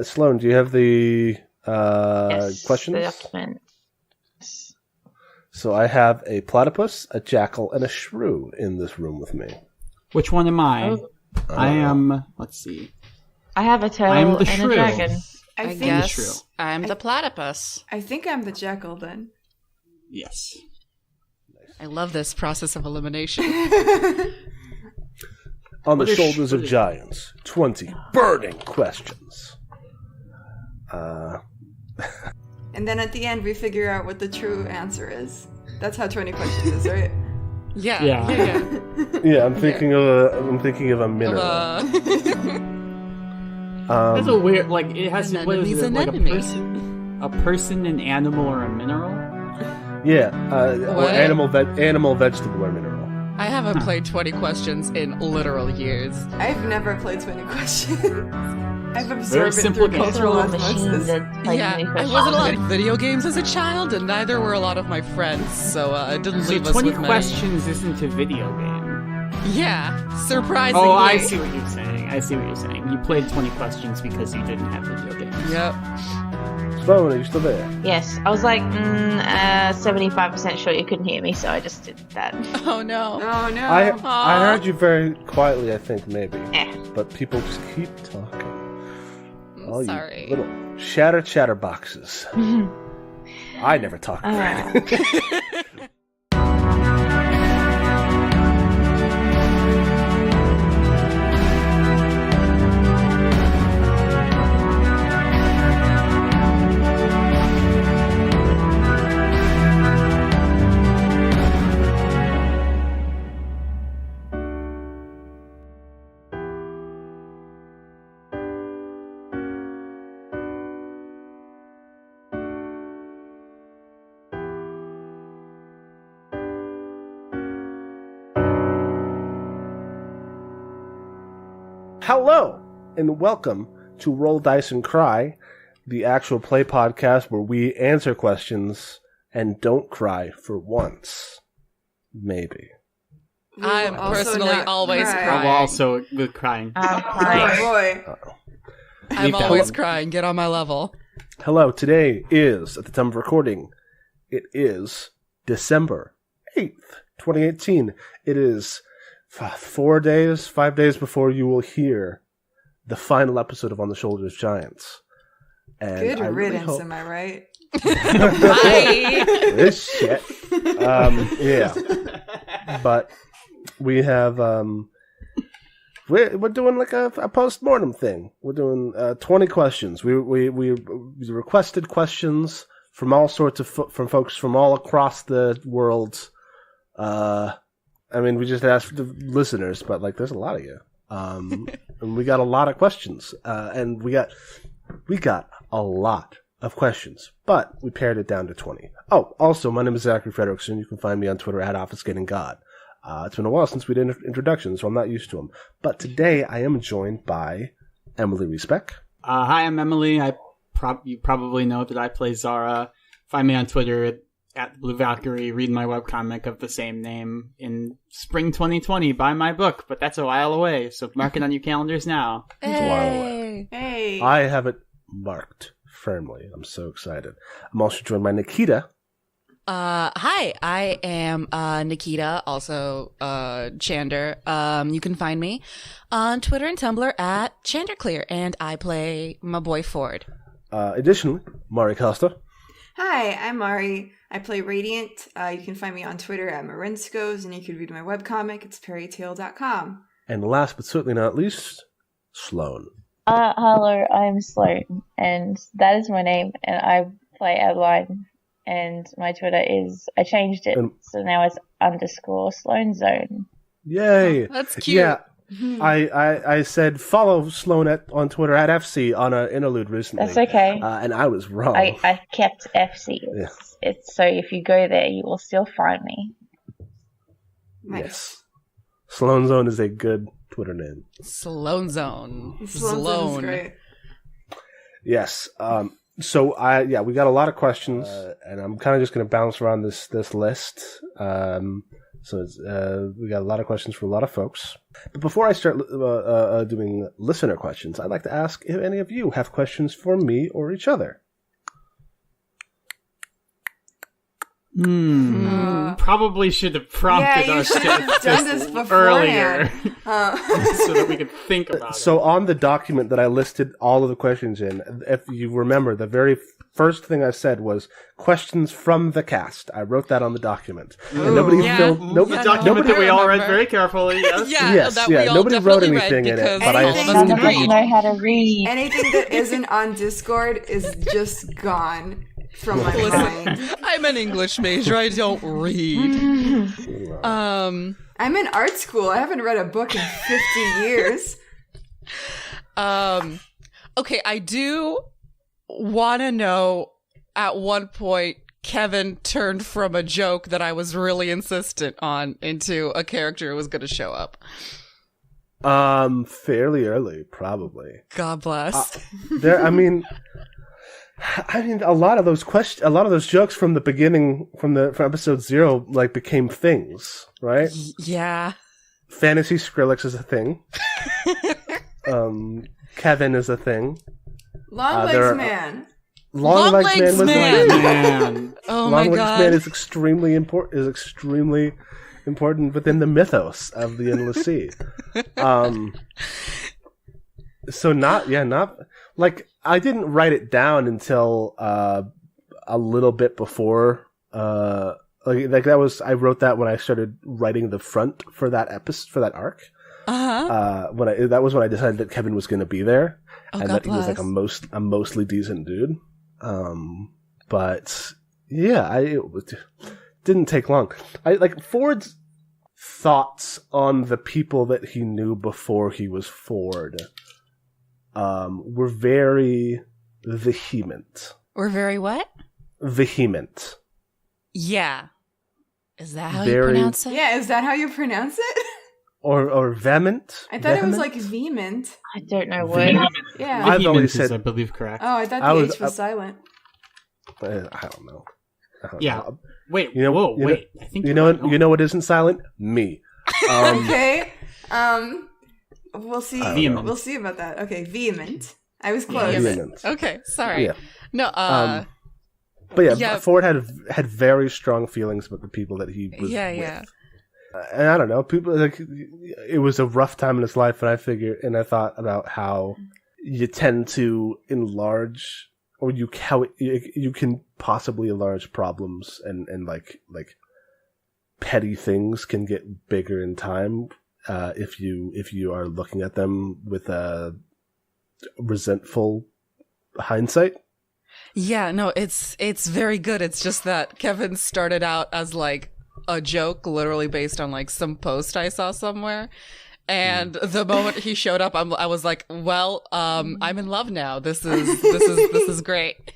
Sloan, do you have the Yes, questions? the document. So I have a platypus, a jackal, and a shrew in this room with me. Which one am I? Oh. I am. Let's see. I have a turtle I'm the and shrew. a dragon. I True. guess I'm the platypus. I think I'm the jackal then. Yes. I love this process of elimination. On the What is- shoulders what of is- giants, 20 burning questions. And then at the end, we figure out what the true answer is. That's how 20 questions is, right? Yeah. Yeah. Yeah, I'm thinking of a mineral. That's a weird. Like it has. An What is enemy's it? an Like enemy. a person, an animal, or a mineral? Yeah, or What? animal, vegetable, or mineral. I haven't played 20 questions in literal years. I've never played 20 questions. I've Very absorbed it simple through game. cultural Little machine osmosis. that plays Yeah, me I wasn't allowed video games as a child, and neither were a lot of my friends, so it didn't So leave us 20 with many. questions isn't a video game. Yeah, surprisingly. Oh, I see what you're saying. You played 20 questions because you didn't have video games. Yep. Sloan, are you still there? Yes, I was like 75% sure you couldn't hear me, so I just did that. Oh no. Oh no. I heard you very quietly, I think, maybe. Eh. But people just keep talking. I'm sorry. You little chatterboxes. I never talk. Hello, and welcome to Roll Dice and Cry, the actual play podcast where we answer questions and don't cry for once. Maybe. We will I'm also personally not always cry. I'm crying. also with crying. Crying. Oh boy. I'm Leave that always one. crying. Get on my level. Hello, today is, at the time of recording, it is December 8th, 2018. It is 5 days before you will hear the final episode of On the Shoulders of Giants. And Good I really riddance, hope- am I right? Bye. This shit. Yeah. But we have, we're doing like a post-mortem thing. We're doing 20 questions. We requested questions from all sorts of from folks from all across the world. I mean, we just asked the listeners, but like, there's a lot of you. And we got a lot of questions. And we got a lot of questions, but we pared it down to 20. Oh, also, my name is Zachary Frederickson. You can find me on Twitter at OfficeGettingGod. It's been a while since we did introductions, so I'm not used to them. But today I am joined by Emily Riesbeck. Hi, I'm Emily. You probably know that I play Zara. Find me on Twitter at Blue Valkyrie. Read my webcomic of the same name in spring 2020. Buy my book, but that's a while away, so mark it on your calendars now. It's a while away. Hey. I have it marked firmly. I'm so excited. I'm also joined by Nikita. Hi, I am Nikita, also Chander. You can find me on Twitter and Tumblr at Chanderclear, and I play my boy Ford. Additionally, Mari Costa. Hi, I'm Mari. I play Radiant. You can find me on Twitter at Marinskos, and you can read my webcomic. It's perrytale.com. And last but certainly not least, Sloan. Hello, I'm Sloan, and that is my name, and I play Adeline, and my Twitter is, I changed it, so now it's _Sloan Zone. Yay! That's cute. Yeah, I said follow Sloan on Twitter at FC on an interlude recently. That's okay. And I was wrong. I kept FC. It's so if you go there, you will still find me. Nice. Yes. Sloan Zone is a good Twitter name. Sloan Zone. Sloan is great. Yes. So we got a lot of questions, and I'm kind of just going to bounce around this list. So it's, we got a lot of questions from a lot of folks. But before I start doing listener questions, I'd like to ask if any of you have questions for me or each other. Probably should have prompted us to done this earlier so that we could think about it. So on the document that I listed all of the questions in, if you remember, the very first thing I said was questions from the cast. I wrote that on the document. And nobody filled... The document that we all read very carefully, yes. Nobody wrote anything in it, but I None of us know how to read. Anything that isn't on Discord is just gone from my mind. I'm an English major. I don't read. I'm in art school. I haven't read a book in 50 years. Okay, I do want to know at one point Kevin turned from a joke that I was really insistent on into a character who was going to show up. Fairly early, probably. God bless. I mean, a lot of those jokes from the beginning, from episode 0, like became things, right? Yeah. Fantasy Skrillex is a thing. Kevin is a thing. Long Legs Man. Long Legs Man was Man. Oh my God. Long Legs Man is extremely important within the mythos of the Endless Sea. So not like I didn't write it down until a little bit before like that was I wrote that when I started writing the front for that episode, for that arc. That was when I decided that Kevin was going to be there, and that he was like a mostly decent dude. But yeah, it didn't take long. I like Ford's thoughts on the people that he knew before he was Ford were very vehement. Were very what? Vehement. Yeah. Is that how you pronounce it? Yeah, is that how you pronounce it? Or vehement? I thought it was like vehement. I don't know what. Yeah. I've always said, I believe, correct. Oh, I thought the H was silent. I don't know. Wait, wait. I think you know what isn't silent? Me. Okay. We'll see. Vehement. We'll see about that. Okay, vehement. I was close. Vehement. Okay, sorry. Yeah. No, But yeah, Ford had very strong feelings about the people that he was with. Yeah. And I don't know, people like it was a rough time in his life, and I thought about how you tend to enlarge, or how you can possibly enlarge problems, and like petty things can get bigger in time if you are looking at them with a resentful hindsight. Yeah, no, it's very good. It's just that Kevin started out as like a joke, literally based on like some post I saw somewhere, and the moment he showed up, I was like, well, I'm in love now. This is great.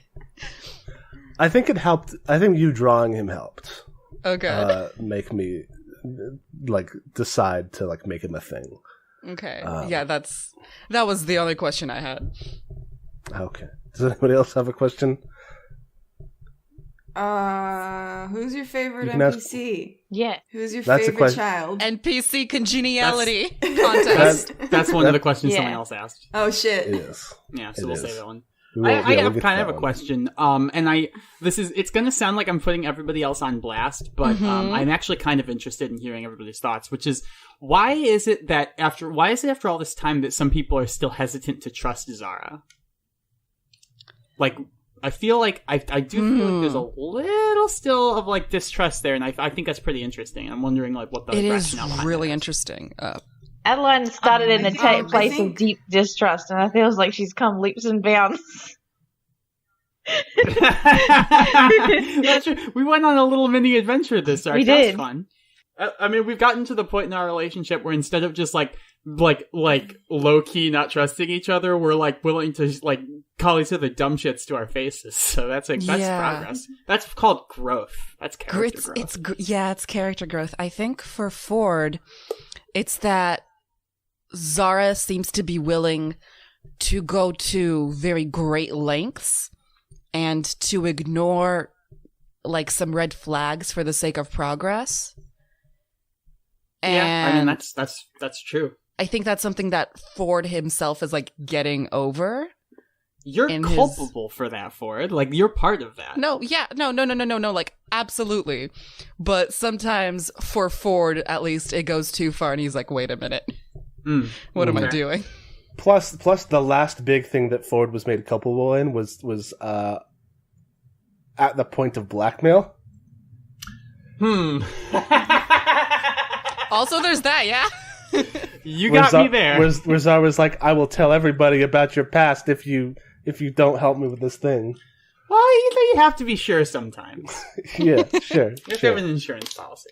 I think it helped. I think you drawing him helped. Okay. Make me like decide to like make him a thing. Okay. Yeah, that was the only question I had. Okay. Does anybody else have a question? Who's your favorite NPC? Yeah. Who's your favorite child? NPC congeniality contest. That's one of the questions someone else asked. Oh shit. It is. Yeah, so we'll say that one. I have kind of a question. And it's going to sound like I'm putting everybody else on blast, but I'm actually kind of interested in hearing everybody's thoughts, which is why is it after all this time that some people are still hesitant to trust Zara? Like, I feel like I do feel like there's a little still of like distrust there, and I think that's pretty interesting. I'm wondering like what the rationale behind really that is. Interesting. Adeline started in a place of deep distrust, and I feel like she's come leaps and bounds. That's true. We went on a little mini adventure this arc. We That was did. fun. I mean, we've gotten to the point in our relationship where instead of just like low key not trusting each other, we're like willing to like call each other dumb shits to our faces. So that's progress. That's called growth. That's character growth. It's character growth. I think for Ford, it's that Zara seems to be willing to go to very great lengths and to ignore like some red flags for the sake of progress. Yeah, I mean that's true. I think that's something that Ford himself is like getting over. You're culpable for that, Ford. Like, you're part of that. No, like, absolutely. But sometimes for Ford, at least, it goes too far and he's like, wait a minute. What am I doing? Plus, the last big thing that Ford was made culpable in was at the point of blackmail. Also, there's that, yeah? You got me there. Where Zara was like, I will tell everybody about your past if you don't help me with this thing. Well, you have to be sure sometimes. Yeah, sure. You have to have an insurance policy.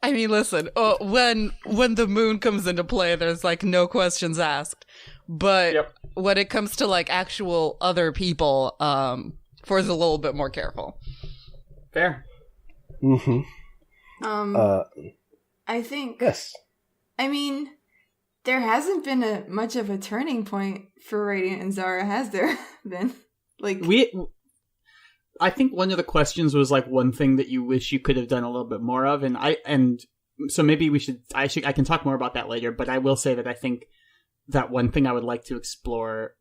I mean, listen, when the moon comes into play, there's like no questions asked. But when it comes to like actual other people, Ford's a little bit more careful. Fair. Mm-hmm. I think. Yes. I mean, there hasn't been much of a turning point for Radiant and Zara, has there been? Like, I think one of the questions was like one thing that you wish you could have done a little bit more of, and so maybe I can talk more about that later. But I will say that I think that one thing I would have liked to explore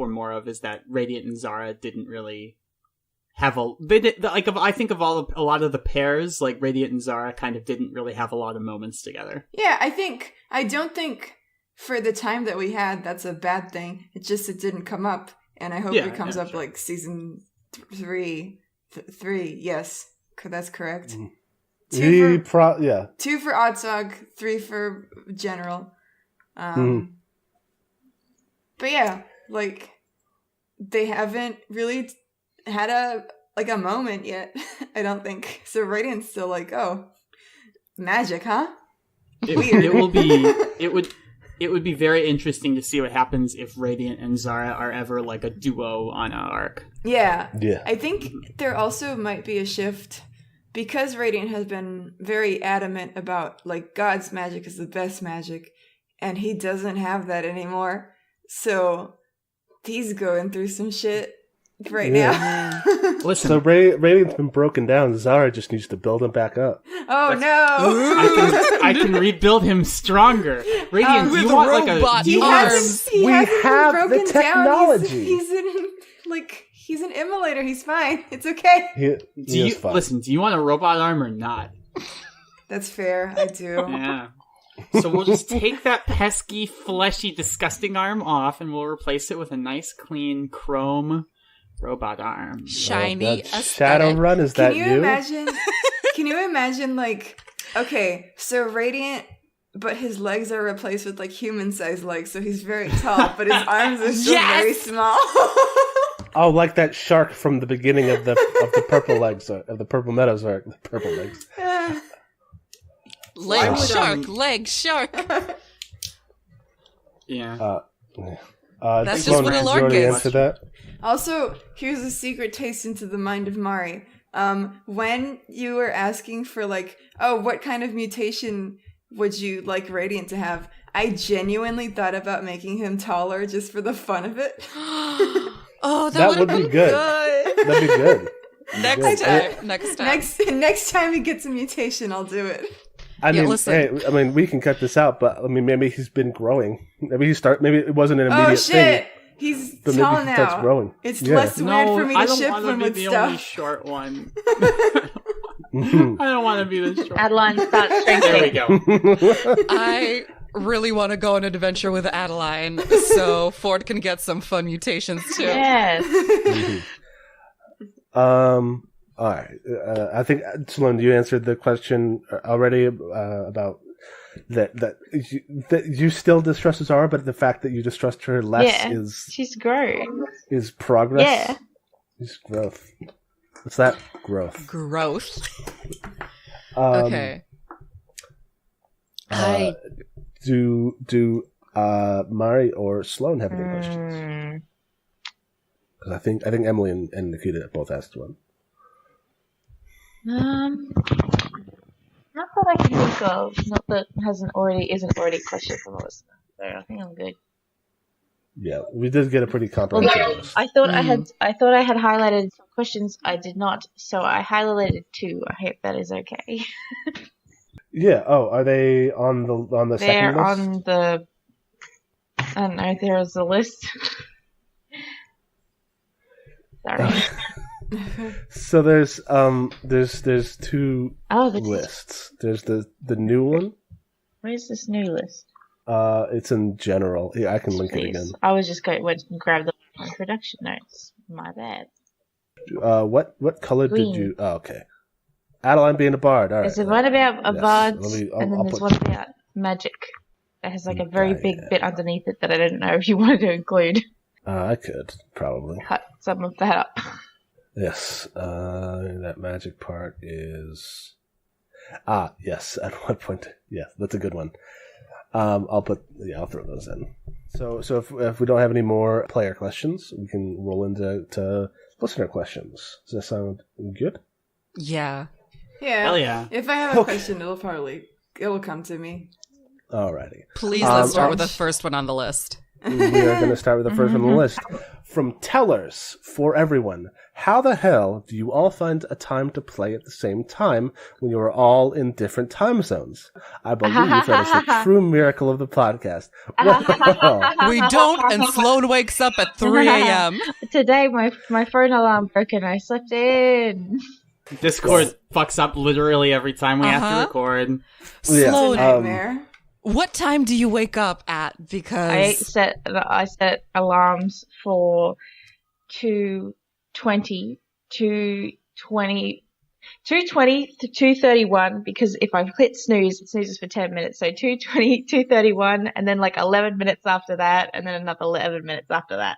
more of is that Radiant and Zara didn't really have I think of a lot of the pairs, like Radiant and Zara kind of didn't really have a lot of moments together. Yeah, I don't think for the time that we had, that's a bad thing. It's just it didn't come up, and I hope it comes up like season 3. Yes, that's correct. 2 for Oddsock, 3 for General. But yeah, like they haven't really had a moment yet. I don't think so. Radiant's still like, oh, magic, huh? Weird. It would be very interesting to see what happens if Radiant and Zara are ever like a duo on an arc. Yeah. I think there also might be a shift because Radiant has been very adamant about like God's magic is the best magic, and he doesn't have that anymore. So he's going through some shit right now. Listen, so Radiant's been broken down. Zara just needs to build him back up. Oh no! I can rebuild him stronger. Radiant, with you want like robot a arms? He hasn't have been the broken down. technology. He's an immolator. He's fine. It's okay. Do you want a robot arm or not? That's fair. I do. Yeah. So we'll just take that pesky, fleshy, disgusting arm off, and we'll replace it with a nice, clean chrome robot arm. Shiny Shadowrun, is that you? Can you imagine, like, okay, so Radiant, but his legs are replaced with, like, human-sized legs, so he's very tall, but his arms are still very small. Oh, like that shark from the beginning of the Purple Legs, of the Purple Meadows arc, the Purple Legs. Leg shark. Yeah. That's just what a lark is. That? Also, here's a secret taste into the mind of Mari. When you were asking for like, oh, what kind of mutation would you like Radiant to have? I genuinely thought about making him taller just for the fun of it. Oh, that would be good. That'd be good. Next time he gets a mutation, I'll do it. I mean, we can cut this out, but I mean, maybe he's been growing. Maybe it wasn't an immediate thing. He's but tall maybe he starts now. growing. It's less weird for me to ship him with the stuff. Only short one. I don't want to be the short. Adeline starts shrinking. There we go. I really want to go on an adventure with Adeline, so Ford can get some fun mutations too. Yes. All right. I think, Sloan, you answered the question already about that you still distrust Zara, but the fact that you distrust her less she's grown. Is progress. Yeah. Is growth. What's that? Growth. Okay. Do Mari or Sloan have any questions? Because I think Emily and Nikita both asked one. Not that I can think of. Not that isn't already a question from a listener. So I think I'm good. Yeah, we did get a pretty comprehensive list. I thought I had highlighted some questions. I did not, so I highlighted 2. I hope that is okay. Yeah. Oh, are they on the They're second list? on the. I don't know. There's a list. Sorry. So there's two Oh, lists. There's the new one. Where's this new list? It's in general. Yeah, I can link it Jeez. again. I was just went and grabbed the production notes. My bad. What color Green. did you? Oh, okay. Adeline being a bard. All right. There's one about a Yes. bard, I'll and then put- there's one about magic. It has like a very Okay. big bit underneath it that I don't know if you wanted to include. I could probably. Cut some of that up. Yes. That magic part is. Yes. At one point, yeah, that's a good one. I'll throw those in. So if we don't have any more player questions, we can roll into listener questions. Does that sound good? Yeah. Yeah. Hell yeah. If I have a question, it'll come to me. Alrighty. Please let's start with the first one on the list. We are going to start with the first one on the list. From Tellers for everyone. How the hell do you all find a time to play at the same time when you are all in different time zones? I believe that is the true miracle of the podcast. We don't, and Sloan wakes up at 3 a.m. Today, my phone alarm broke and I slept in. Discord fucks up literally every time we have to record. Yeah. Sloan, Nightmare. what time do you wake up at? Because I set alarms for 2:20, 2:20 to 2:31 because if I hit snooze, it snoozes for 10 minutes. So 2:20, 2:31, and then like 11 minutes after that, and then another 11 minutes after that.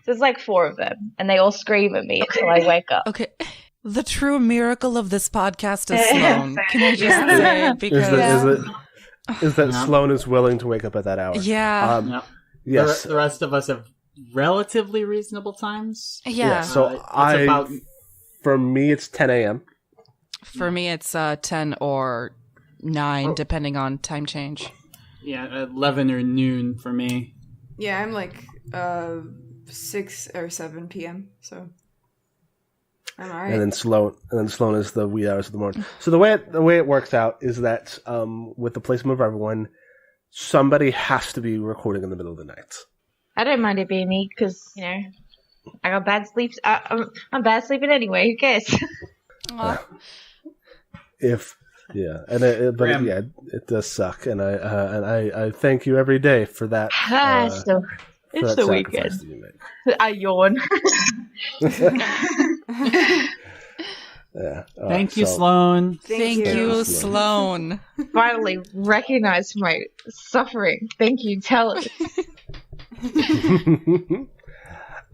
So it's like 4 of them, and they all scream at me until I wake up. okay, the true miracle of this podcast is Sloan. Can I just say? Because Is that Sloan is willing to wake up at that hour? yeah, Yep. Yes. The rest of us have relatively reasonable times. yeah. So it's for me, it's 10 a.m. For me, it's 10 or 9, depending on time change. Yeah, 11 or noon for me. Yeah, I'm like 6 or 7 p.m. So I'm alright. And then Sloan is the wee hours of the morning. So the way it works out is that with the placement of everyone, somebody has to be recording in the middle of the night. I don't mind it being me because I got bad sleep. I'm bad sleeping anyway. Who cares? It does suck, and I thank you every day for that. It's the weekend. I yawn. Yeah. Thank you, Sloan. Thank you, Sloan. Finally recognize my suffering. Thank you, tell us.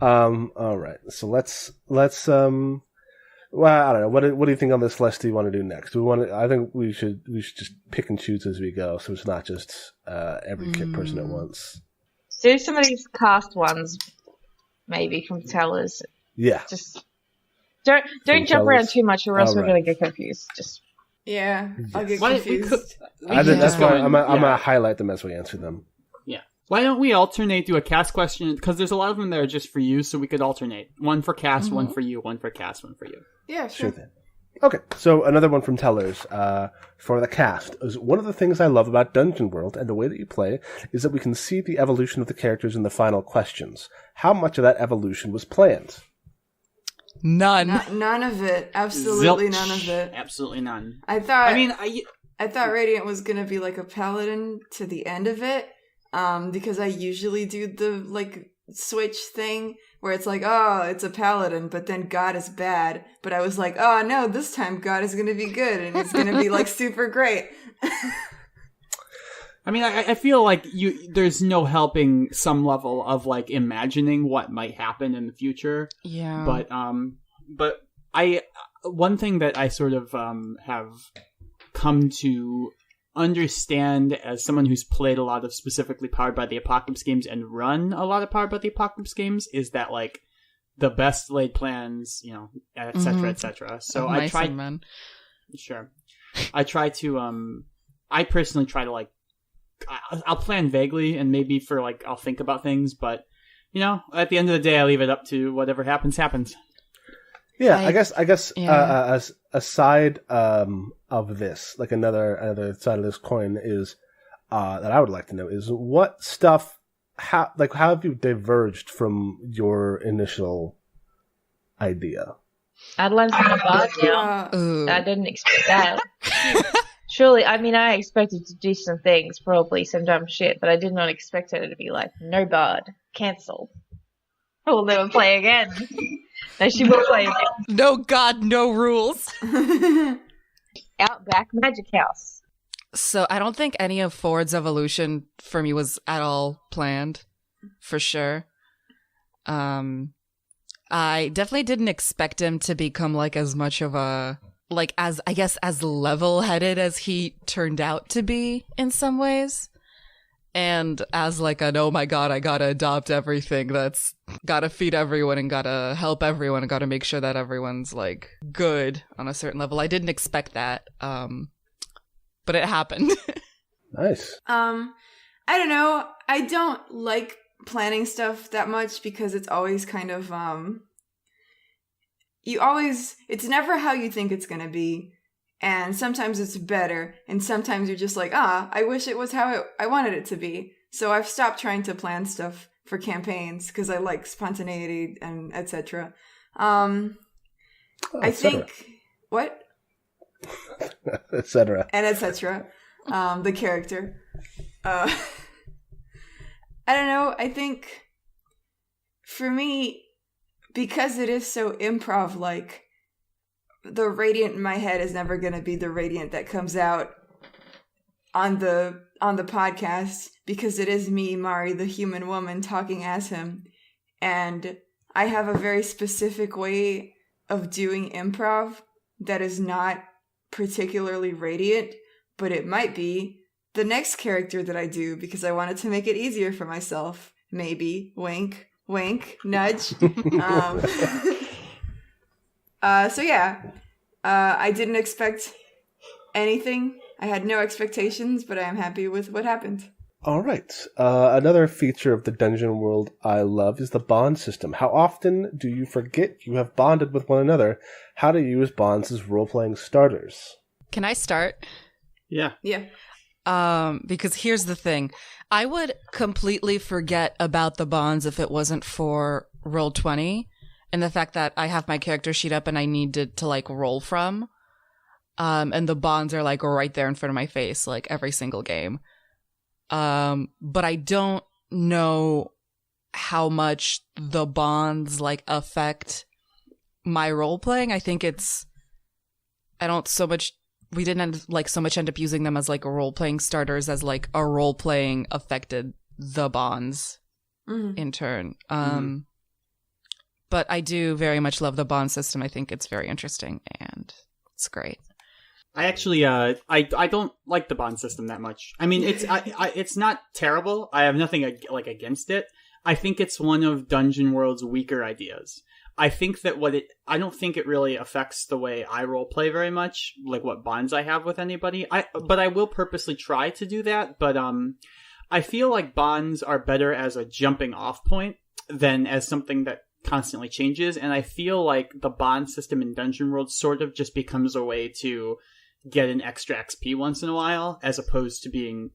All right. So let's well, I don't know. What do you think on this list do you want to do next? I think we should just pick and choose as we go, so it's not just every person at once. Do some of these cast ones, maybe from Tellers. Yeah. Just don't jump around too much, or else we're gonna get confused. Just Yeah, I'll get Why- we confused. could- That's why I'm Yeah. gonna highlight them as we answer them. Yeah. Why don't we alternate, do a cast question? Because there's a lot of them that are just for you, so we could alternate. One for cast, one for you, one for cast, one for you. Yeah, Sure sure. thing. Okay, so another one from Tellers for the cast is one of the things I love about Dungeon World and the way that you play is that we can see the evolution of the characters in the final questions. How much of that evolution was planned? None. None of it. Absolutely Zilch. none of it. Absolutely none. I thought. I thought Radiant was gonna be like a paladin to the end of it, because I usually do the switch thing where it's like, oh, it's a paladin, but then God is bad. But I was like, oh no, this time God is gonna be good and it's gonna be super great. I feel like there's no helping some level of imagining what might happen in the future. Yeah. But one thing that I sort of have come to understand as someone who's played a lot of specifically Powered by the Apocalypse games and run a lot of Powered by the Apocalypse games is that the best laid plans, et cetera, et cetera. So I try. Sure. I try to. I personally try to I'll plan vaguely and maybe for I'll think about things, but at the end of the day, I leave it up to whatever happens. Yeah, I guess. Yeah. Aside of this, like another side of this coin is that I would like to know is what stuff, how have you diverged from your initial idea? Adeline's on a bar now. I didn't expect that. Surely, I mean, I expected to do some things, probably some dumb shit, but I did not expect her to be like, no bard, cancelled. We'll never play again. No, she will play again. No god, no rules. Outback Magic House. So I don't think any of Ford's evolution for me was at all planned, for sure. I definitely didn't expect him to become like as much of a, like, as, I guess, as level-headed as he turned out to be in some ways. And as like an, oh my god, I gotta adopt everything, that's gotta feed everyone and gotta help everyone and gotta make sure that everyone's like good on a certain level. I didn't expect that, but it happened. Nice. I don't know. I don't like planning stuff that much because it's always kind of, it's never how you think it's gonna be. And sometimes it's better, and sometimes you're just like, I wish it was how I wanted it to be. So I've stopped trying to plan stuff for campaigns because I like spontaneity and etc. I think what? Etc. And etc. The character. I don't know. I think for me, because it is so improv-like, the radiant in my head is never going to be the radiant that comes out on the podcast, because it is me, Mari, the human woman, talking as him. And I have a very specific way of doing improv that is not particularly radiant, but it might be the next character that I do because I wanted to make it easier for myself. Maybe. Wink. Wink. Nudge. So yeah, I didn't expect anything. I had no expectations, but I am happy with what happened. All right. Another feature of the dungeon world I love is the bond system. How often do you forget you have bonded with one another? How to use bonds as role-playing starters? Can I start? Yeah. Because here's the thing. I would completely forget about the bonds if it wasn't for Roll20 and the fact that I have my character sheet up and I needed to like roll from. And the bonds are like right there in front of my face, like every single game. But I don't know how much the bonds like affect my role playing. I think we didn't like so much end up using them as like a role playing starters as like a role playing affected the bonds in turn. But I do very much love the bond system. I think it's very interesting and it's great. I actually, I don't like the bond system that much. I mean, it's not terrible. I have nothing against it. I think it's one of Dungeon World's weaker ideas. I think that I don't think it really affects the way I role play very much, like what bonds I have with anybody. But I will purposely try to do that. But I feel like bonds are better as a jumping off point than as something that constantly changes. And I feel like the bond system in Dungeon World sort of just becomes a way to get an extra XP once in a while, as opposed to being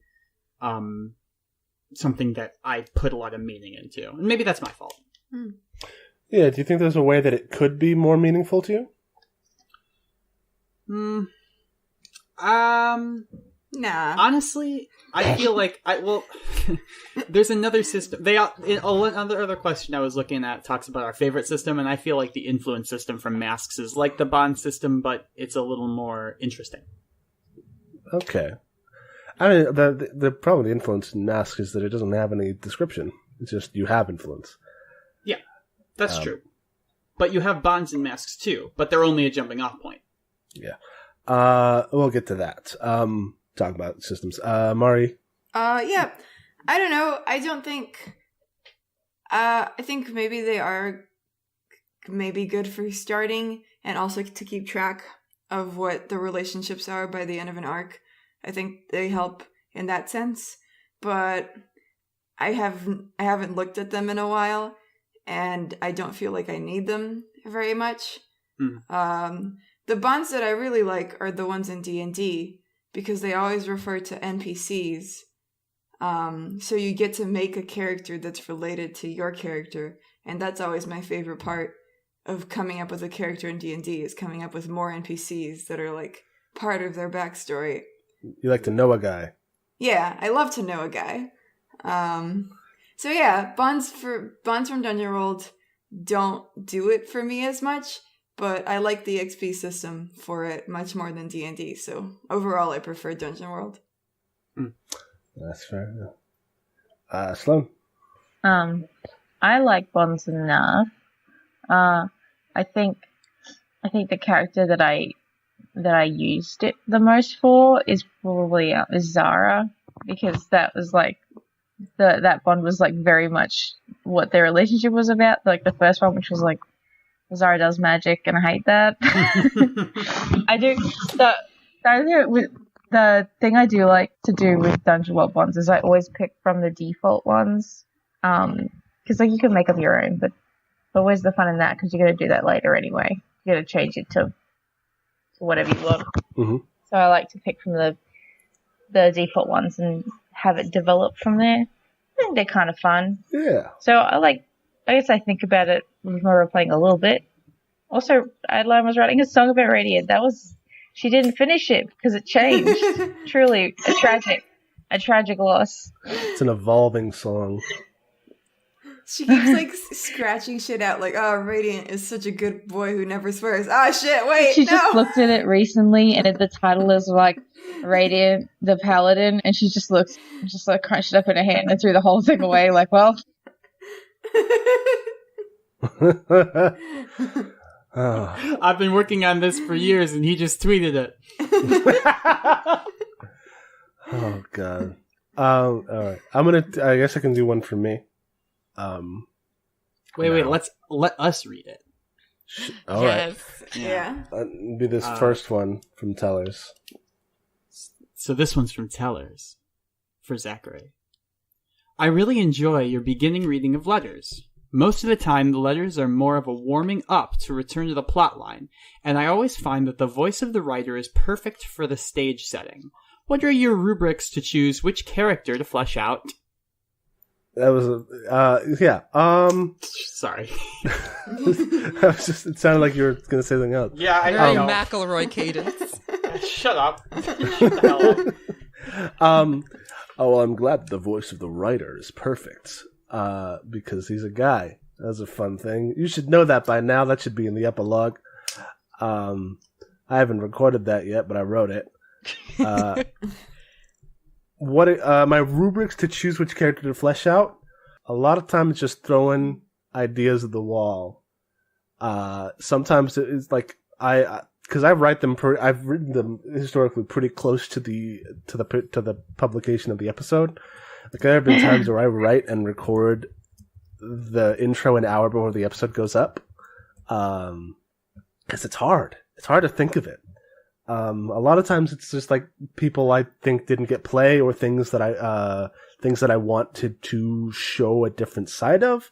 something that I put a lot of meaning into. And maybe that's my fault. Yeah, do you think there's a way that it could be more meaningful to you? Nah. Honestly, I feel like there's another system. Another question I was looking at talks about our favorite system, and I feel like the influence system from Masks is like the bond system, but it's a little more interesting. Okay. I mean, the problem with the influence in Masks is that it doesn't have any description. It's just you have influence. Yeah, that's true. But you have bonds in Masks too, but they're only a jumping off point. Yeah. We'll get to that. Talk about systems. Mari? Yeah. I don't know. I don't think... I think maybe they are maybe good for starting and also to keep track of what the relationships are by the end of an arc. I think they help in that sense. But I haven't looked at them in a while, and I don't feel like I need them very much. The bonds that I really like are the ones in D&D, because they always refer to NPCs. So you get to make a character that's related to your character, and that's always my favorite part of coming up with a character in D&D, is coming up with more NPCs that are like part of their backstory. You like to know a guy. Yeah, I love to know a guy. So yeah, bonds from Dungeon World don't do it for me as much, but I like the XP system for it much more than D&D. So overall, I prefer Dungeon World. That's fair. Sloan. I like bonds enough. I think the character that I used it the most for is probably Zara, because that was like that bond was like very much what their relationship was about. Like the first one, which was like Zara does magic, and I hate that. I do the thing I do like to do with Dungeon World bonds is I always pick from the default ones, because like you can make up your own, but where's the fun in that? Because you're going to do that later anyway. You're going to change it to whatever you want. Mm-hmm. So I like to pick from the default ones and have it develop from there. I think they're kind of fun. Yeah. So I guess I think about it with my role-playing a little bit. Also, Adeline was writing a song about Radiant. She didn't finish it because it changed. Truly a tragic loss. It's an evolving song. She keeps like scratching shit out, like, oh, Radiant is such a good boy who never swears. Ah, shit, wait, She no! just looked at it recently, and the title is like Radiant the Paladin, and she just like crunched it up in her hand and threw the whole thing away, like, well. Oh. I've been working on this for years, and he just tweeted it. Oh God. All right. I guess I can do one for me. Wait, let us read it. All right. Yeah. Be this first one from Tellers. So this one's from Tellers for Zachary. I really enjoy your beginning reading of letters. Most of the time, the letters are more of a warming up to return to the plot line, and I always find that the voice of the writer is perfect for the stage setting. What are your rubrics to choose which character to flesh out? That was yeah. Sorry. It sounded like you were going to say something else. Yeah, I Very know. McElroy cadence. Shut up. Shut the hell up. Oh, well, I'm glad the voice of the writer is perfect. Because he's a guy. That's a fun thing. You should know that by now. That should be in the epilogue. I haven't recorded that yet, but I wrote it. My rubrics to choose which character to flesh out? A lot of times it's just throwing ideas at the wall. Sometimes it's like because I write them. I've written them historically pretty close to the publication of the episode. Like there have been times where I write and record the intro an hour before the episode goes up, because it's hard. It's hard to think of it. A lot of times it's just like people I think didn't get play, or things that I wanted to show a different side of.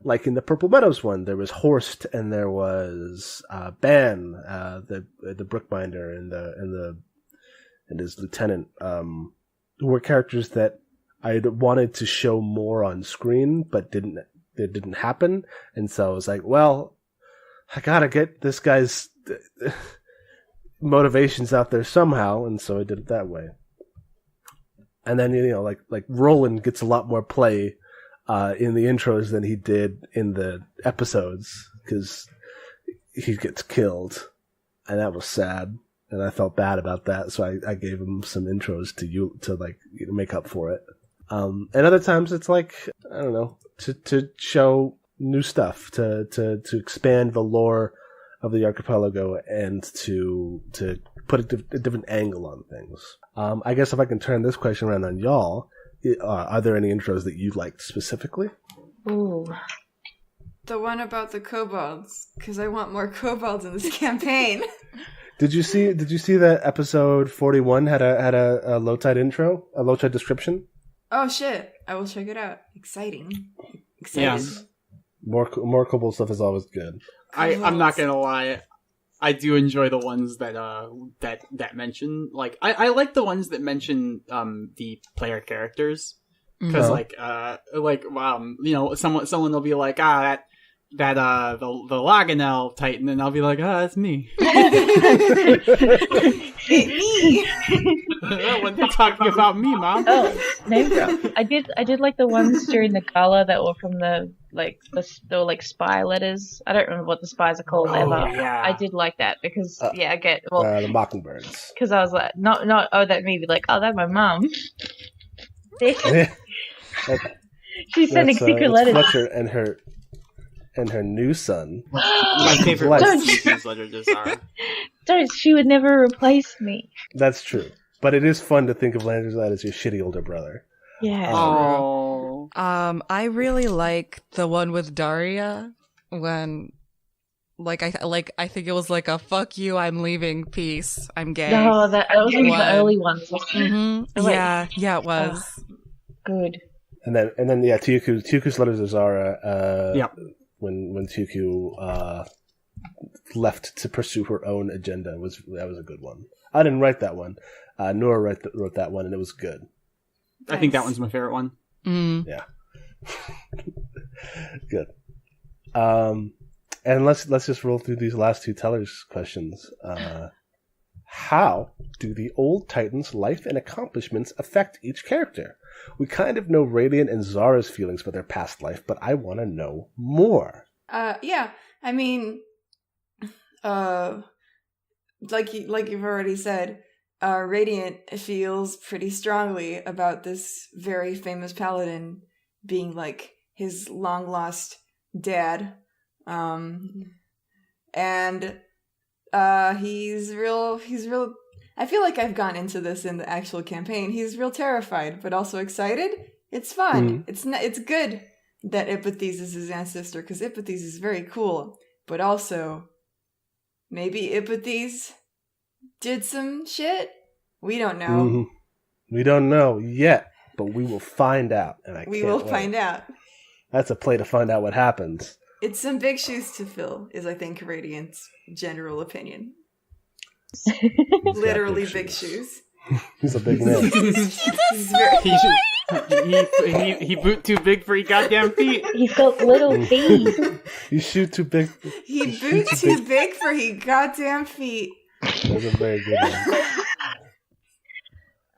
Like in the Purple Meadows one, there was Horst and there was Ban, the Brookbinder and his lieutenant, who were characters that I wanted to show more on screen, but it didn't happen. And so I was like, well, I gotta get this guy's motivations out there somehow. And so I did it that way. And then, like Roland gets a lot more play in the intros than he did in the episodes, because he gets killed. And that was sad. And I felt bad about that. So I gave him some intros to make up for it. And other times it's like, I don't know, to show new stuff, to expand the lore of the archipelago and to put a different angle on things. I guess if I can turn this question around on y'all, are there any intros that you liked specifically? Ooh. The one about the kobolds, because I want more kobolds in this campaign. Did you see that episode 41 had a low tide intro, a low tide description? Oh shit! I will check it out. Exciting. Excited. Yes. More kobold stuff is always good. I'm not gonna lie. I do enjoy the ones that that mention, like, I like the ones that mention the player characters, because you know, someone will be like, the Laganel Titan, and I'll be like, that's me. Me. When they're talking about me, Mom. Oh, name drop. I did like the ones during the gala that were from the spy letters. I don't remember what the spies are called ever. Yeah. I did like that because the Mockingbirds. because I was like not that me, but like, oh, that's my mom. She's sending secret letters. Fletcher and her new son. My favorite was Tuku's letter to Zara. She would never replace me. That's true. But it is fun to think of Langerzad as your shitty older brother. Yeah. Oh. I really like the one with Daria when, I think it was like a "fuck you, I'm leaving, peace, I'm gay." No, that was one of the early ones. Mm-hmm. Yeah, it was good. And then Tuku's letters to Zara. Yep. When Tuku left to pursue her own agenda, that was a good one. I didn't write that one. Nora wrote that one, and it was good. I think that one's my favorite one. Mm. Yeah. Good. And let's just roll through these last two tellers questions. How do the old Titans' life and accomplishments affect each character? We kind of know Radiant and Zara's feelings for their past life, but I want to know more. Yeah. I mean, like you've already said, Radiant feels pretty strongly about this very famous paladin being like his long lost dad, and he's real. I feel like I've gone into this in the actual campaign. He's real terrified, but also excited. It's fun. It's good that Ipathes is his ancestor, because Ipathes is very cool. But also, maybe Ipathes did some shit? We don't know. Mm-hmm. We don't know yet, but we will find out. And we will find out. That's a play to find out what happens. It's some big shoes to fill, is I think Radiant's general opinion. Literally big shoes. He's a big man. He boot too big for his goddamn feet. He's got little feet. You shoot too big. He boot too big for his goddamn feet. That's a very good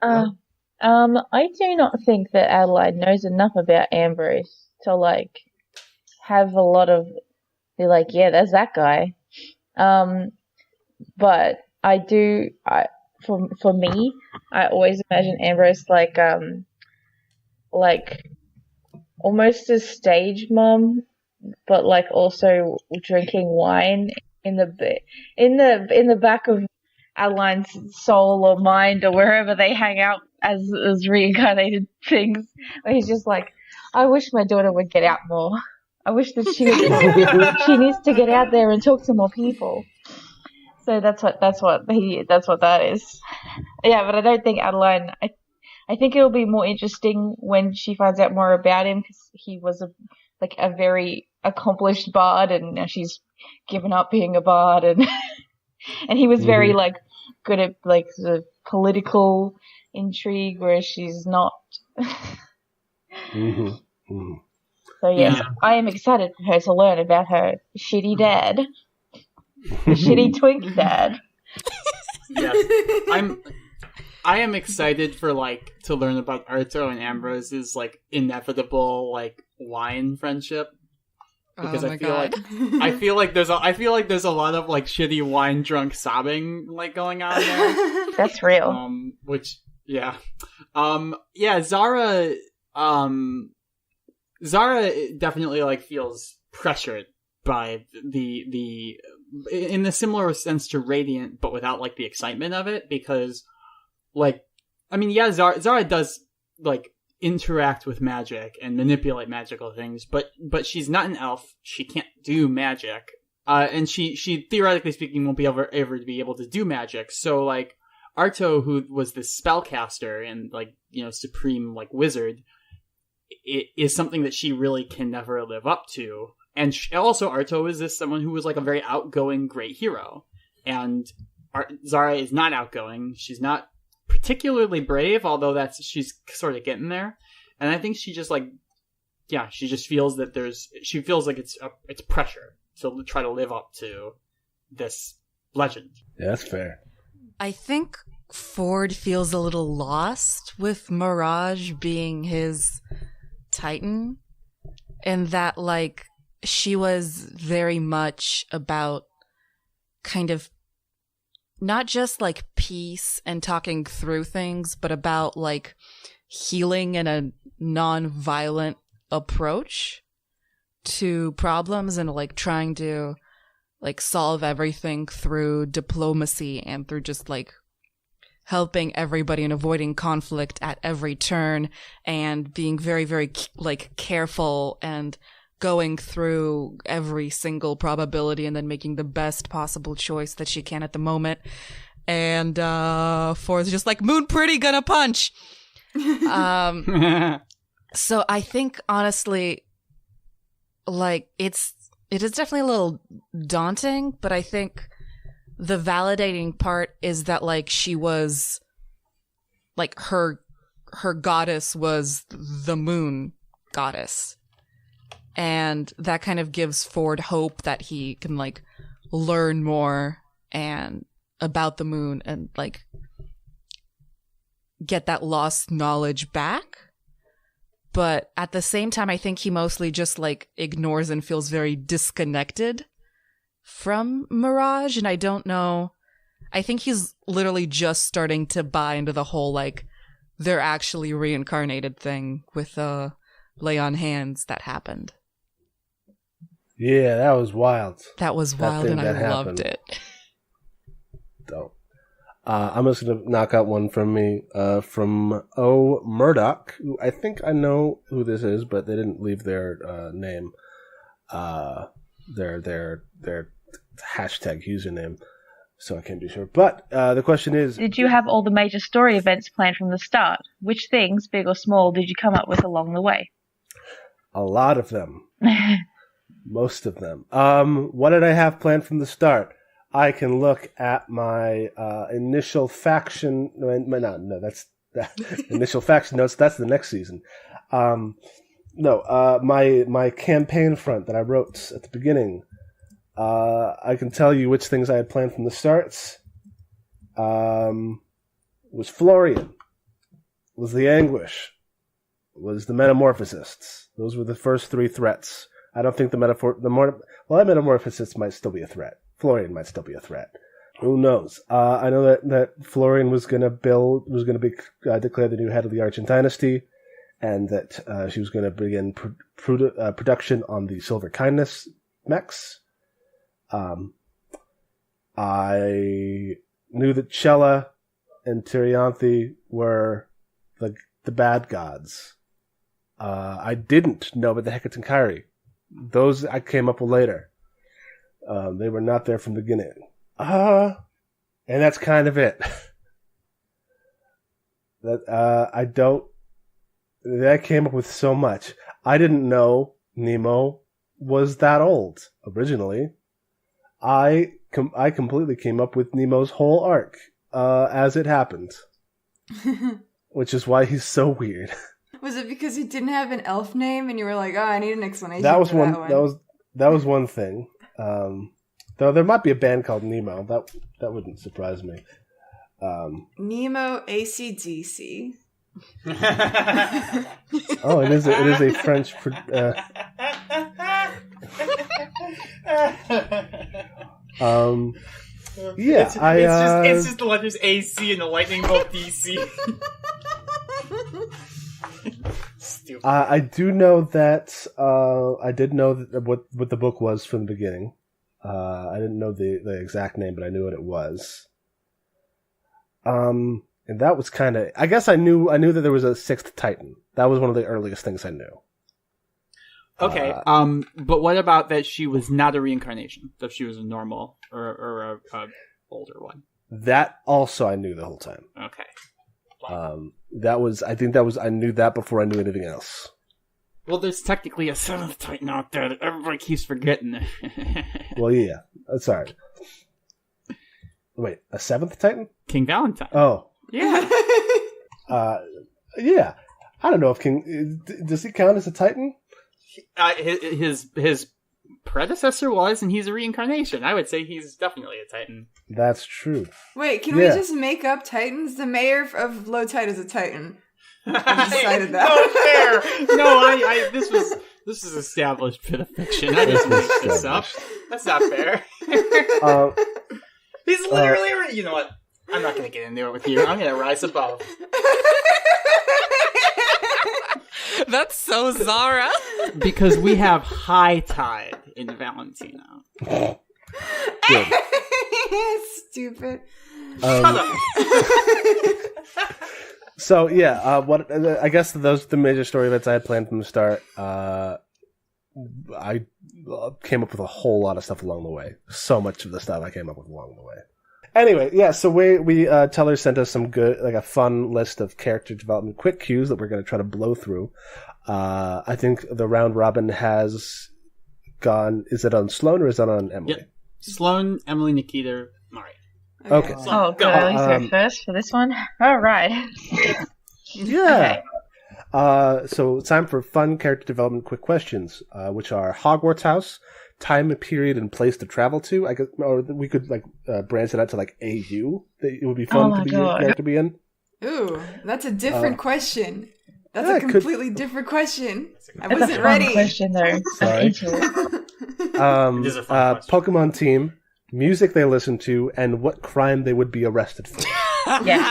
one. I do not think that Adelaide knows enough about Ambrose to like have a lot of be like, yeah, there's that guy. But I do. For me, I always imagine Ambrose like almost a stage mom, but like also drinking wine in the back of Adeline's soul or mind or wherever they hang out as reincarnated things, where he's just like, I wish my daughter would get out more. I wish that she needs to get out there and talk to more people. So that's what that is. Yeah, but I don't think Adeline. I think it'll be more interesting when she finds out more about him, because he was a very accomplished bard, and now she's given up being a bard, and and he was very like good at like the political intrigue, whereas she's not. So yeah, I am excited for her to learn about her shitty dad. Shitty twink dad. Yes. I am excited for to learn about Arto and Ambrose's inevitable wine friendship, because I feel like there's a lot of shitty wine drunk sobbing going on there. That's real. Zara definitely feels pressured by the in a similar sense to Radiant, but without the excitement of it, because Zara does interact with magic and manipulate magical things, but she's not an elf. She can't do magic, and she theoretically speaking won't be ever to be able to do magic. So Arto, who was this spellcaster and supreme wizard, it is something that she really can never live up to. And also Arto is someone who was a very outgoing great hero. and Zara is not outgoing. She's not particularly brave, although she's sort of getting there. And I think she just she just feels that she feels like it's pressure to try to live up to this legend. Yeah, that's fair. I think Ford feels a little lost with Mirage being his Titan, and that like she was very much about kind of not just like peace and talking through things, but about like healing in a non-violent approach to problems, and like trying to like solve everything through diplomacy and through just like helping everybody and avoiding conflict at every turn, and being very, very like careful and going through every single probability and then making the best possible choice that she can at the moment. And Ford's just like, Moon pretty, gonna punch. So I think honestly, like it is definitely a little daunting, but I think the validating part is that like she was like her goddess was the moon goddess, and that kind of gives Ford hope that he can like learn more and about the moon and like get that lost knowledge back. But at the same time, I think he mostly just like ignores and feels very disconnected from Mirage. And I don't know. I think he's literally just starting to buy into the whole like they're actually reincarnated thing with lay on hands that happened. Yeah, that was wild. That was wild, and I loved it. Dope. I'm just going to knock out one from me, from O. Murdoch, who I think I know who this is, but they didn't leave their name, their hashtag username, so I can't be sure. But the question is... Did you have all the major story events planned from the start? Which things, big or small, did you come up with along the way? A lot of them. Most of them. What did I have planned from the start? I can look at my initial faction. That's initial faction notes. That's the next season. My campaign front that I wrote at the beginning. I can tell you which things I had planned from the start. Was Florian. Was the Anguish. Was the Metamorphosists. Those were the first three threats. I don't think that Metamorphosists might still be a threat. Florian might still be a threat. Who knows? I know that Florian was going to be declared the new head of the Argent Dynasty, and that she was going to begin production on the Silver Kindness mechs. I knew that Chella and Tirianthe were the bad gods. I didn't know about the Hecatonkari. Those I came up with later. They were not there from the beginning. And that's kind of it. I came up with so much. I didn't know Nemo was that old originally. I completely came up with Nemo's whole arc as it happened, which is why he's so weird. Was it because he didn't have an elf name and you were like, oh, I need an explanation? That was for one. That one. That was one thing. Though there might be a band called Nemo. That wouldn't surprise me. Nemo AC/DC. Oh, it is a French. Yeah, it's just the letters AC and the lightning bolt DC. Stupid. I do know that I did know that what the book was from the beginning. I didn't know the exact name, but I knew what it was. And that was kind of. I guess I knew that there was a sixth Titan. That was one of the earliest things I knew. Okay. But what about that she was not a reincarnation? That she was a normal or a older one? That also I knew the whole time. Okay. I knew that before I knew anything else. Well, there's technically a seventh Titan out there that everybody keeps forgetting. Well, yeah. That's all right. Wait, a 7th Titan? King Valentine. Oh. Yeah. Yeah. I don't know if does he count as a Titan? His predecessor was, and he's a reincarnation. I would say he's definitely a Titan. That's true. Wait, can we just make up Titans? The mayor of Low Tide is a Titan. I decided that. No, fair. This was established bit of fiction. I just made this up. That's not fair. He's literally. You know what? I'm not going to get into it with you. I'm going to rise above. That's so Zara. Because we have high tide in Valentino. Stupid. Shut up. So yeah, what I guess those are the major story events I had planned from the start. I came up with a whole lot of stuff along the way. So much of the stuff I came up with along the way. Anyway, yeah. So we Teller sent us some good, like a fun list of character development quick cues that we're going to try to blow through. I think the round robin has gone. Is it on Sloan or is it on Emily? Yep. Sloan, Emily, Nikita, Mari. Okay. Oh, good. At least go first for this one. All right. Yeah. Okay. So it's time for fun character development quick questions, which are Hogwarts house, time, period, and place to travel to. I guess, or we could branch it out to AU. It would be fun to be your character be in. Ooh, that's a different question. That's a completely different question. I wasn't ready. Question though. Sorry. It is a fun question. Pokemon team, music they listen to, and what crime they would be arrested for. Yeah.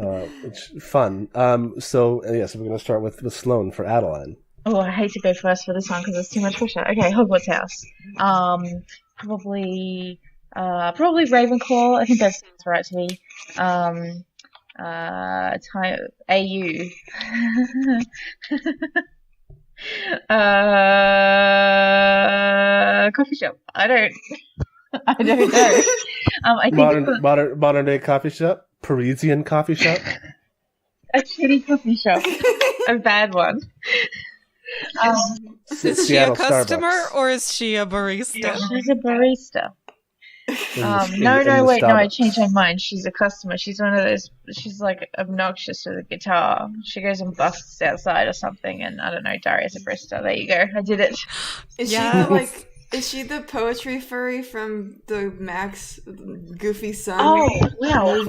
It's fun. So we're going to start with Sloan for Adeline. Oh, I hate to go first for this one because it's too much pressure. Okay, Hogwarts house. Probably Ravenclaw. I think that sounds right to me. Time AU. Coffee shop. I don't know. I think modern day coffee shop. Parisian coffee shop. A shitty coffee shop. A bad one. Is she a customer or is she a barista? Yeah, she's a barista. No, I changed my mind. She's a customer. She's one of those. She's obnoxious with a guitar. She goes and busts outside or something, and I don't know. Daria's a barista. There you go. I did it. Is she the poetry furry from the Max Goofy Son movie? What?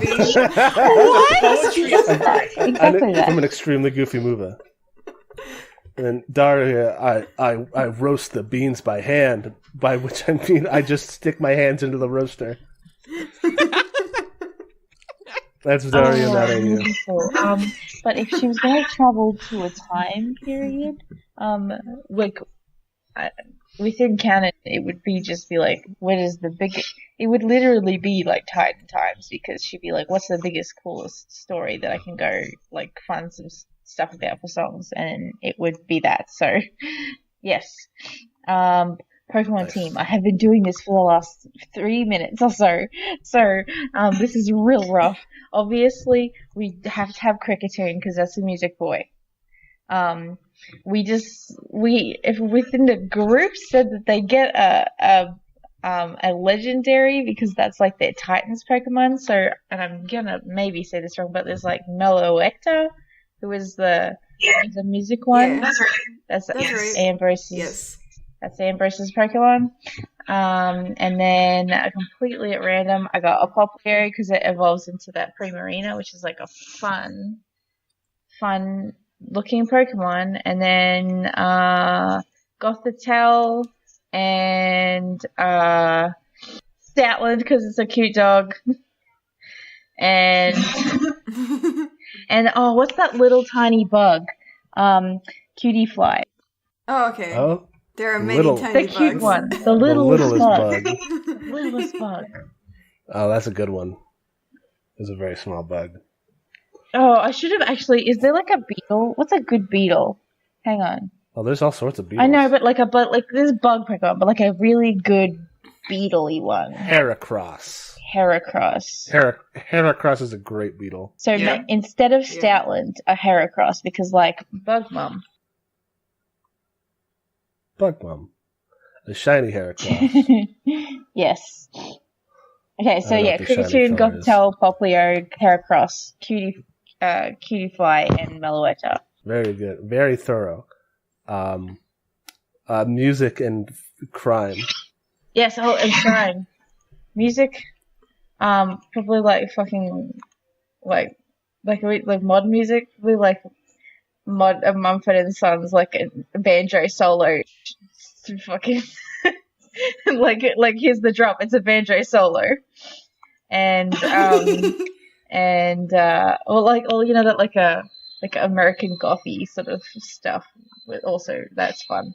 Exactly from an extremely goofy movie. And Daria, I roast the beans by hand, by which I mean I just stick my hands into the roaster. That's Daria, not you. But if she was going to travel to a time period, within canon, it would be what is the biggest? It would literally be Titan times, because she'd be what's the biggest, coolest story that I can go find some stuff about for songs, and it would be that. So, yes. Pokemon team. I have been doing this for the last 3 minutes or so. So, this is real rough. Obviously, we have to have Cricketune because that's the music boy. If within the group said that they get a legendary because that's their Titans Pokemon. So, and I'm gonna maybe say this wrong, but there's Meloetta, who is the music one. Yeah, that's right. That's right. Ambrose's. Yes. That's Ambrose's Pokemon. And then completely at random, I got a Popplio because it evolves into that Primarina, which is a fun looking Pokemon. And then Gothitelle and Stoutland because it's a cute dog. And what's that little tiny bug? Cutie Fly. Oh, okay. Oh, there are many tiny bugs. The cute one. The littlest bug. The littlest bug. Oh, that's a good one. It's a very small bug. Oh, I should have actually. Is there a beetle? What's a good beetle? Hang on. Oh, there's all sorts of beetles. I know, but there's bug Pokemon, but a really good beetle-y one. Heracross. Heracross is a great beetle. So instead of Stoutland, a Heracross, because Bug Mom. Bug Mom. A shiny Heracross. Yes. Okay, so I don't know yeah, what the shiny Kricketune, color is. Gothitelle, Poplio, Heracross, Cutiefly, and Meloetta. Very good. Very thorough. Music and crime. Yes, and crime. Music, probably like fucking, like modern music, probably like Mumford & Sons, like a banjo solo, fucking, like here's the drop, it's a banjo solo. And, that like American Gothy sort of stuff, but also that's fun.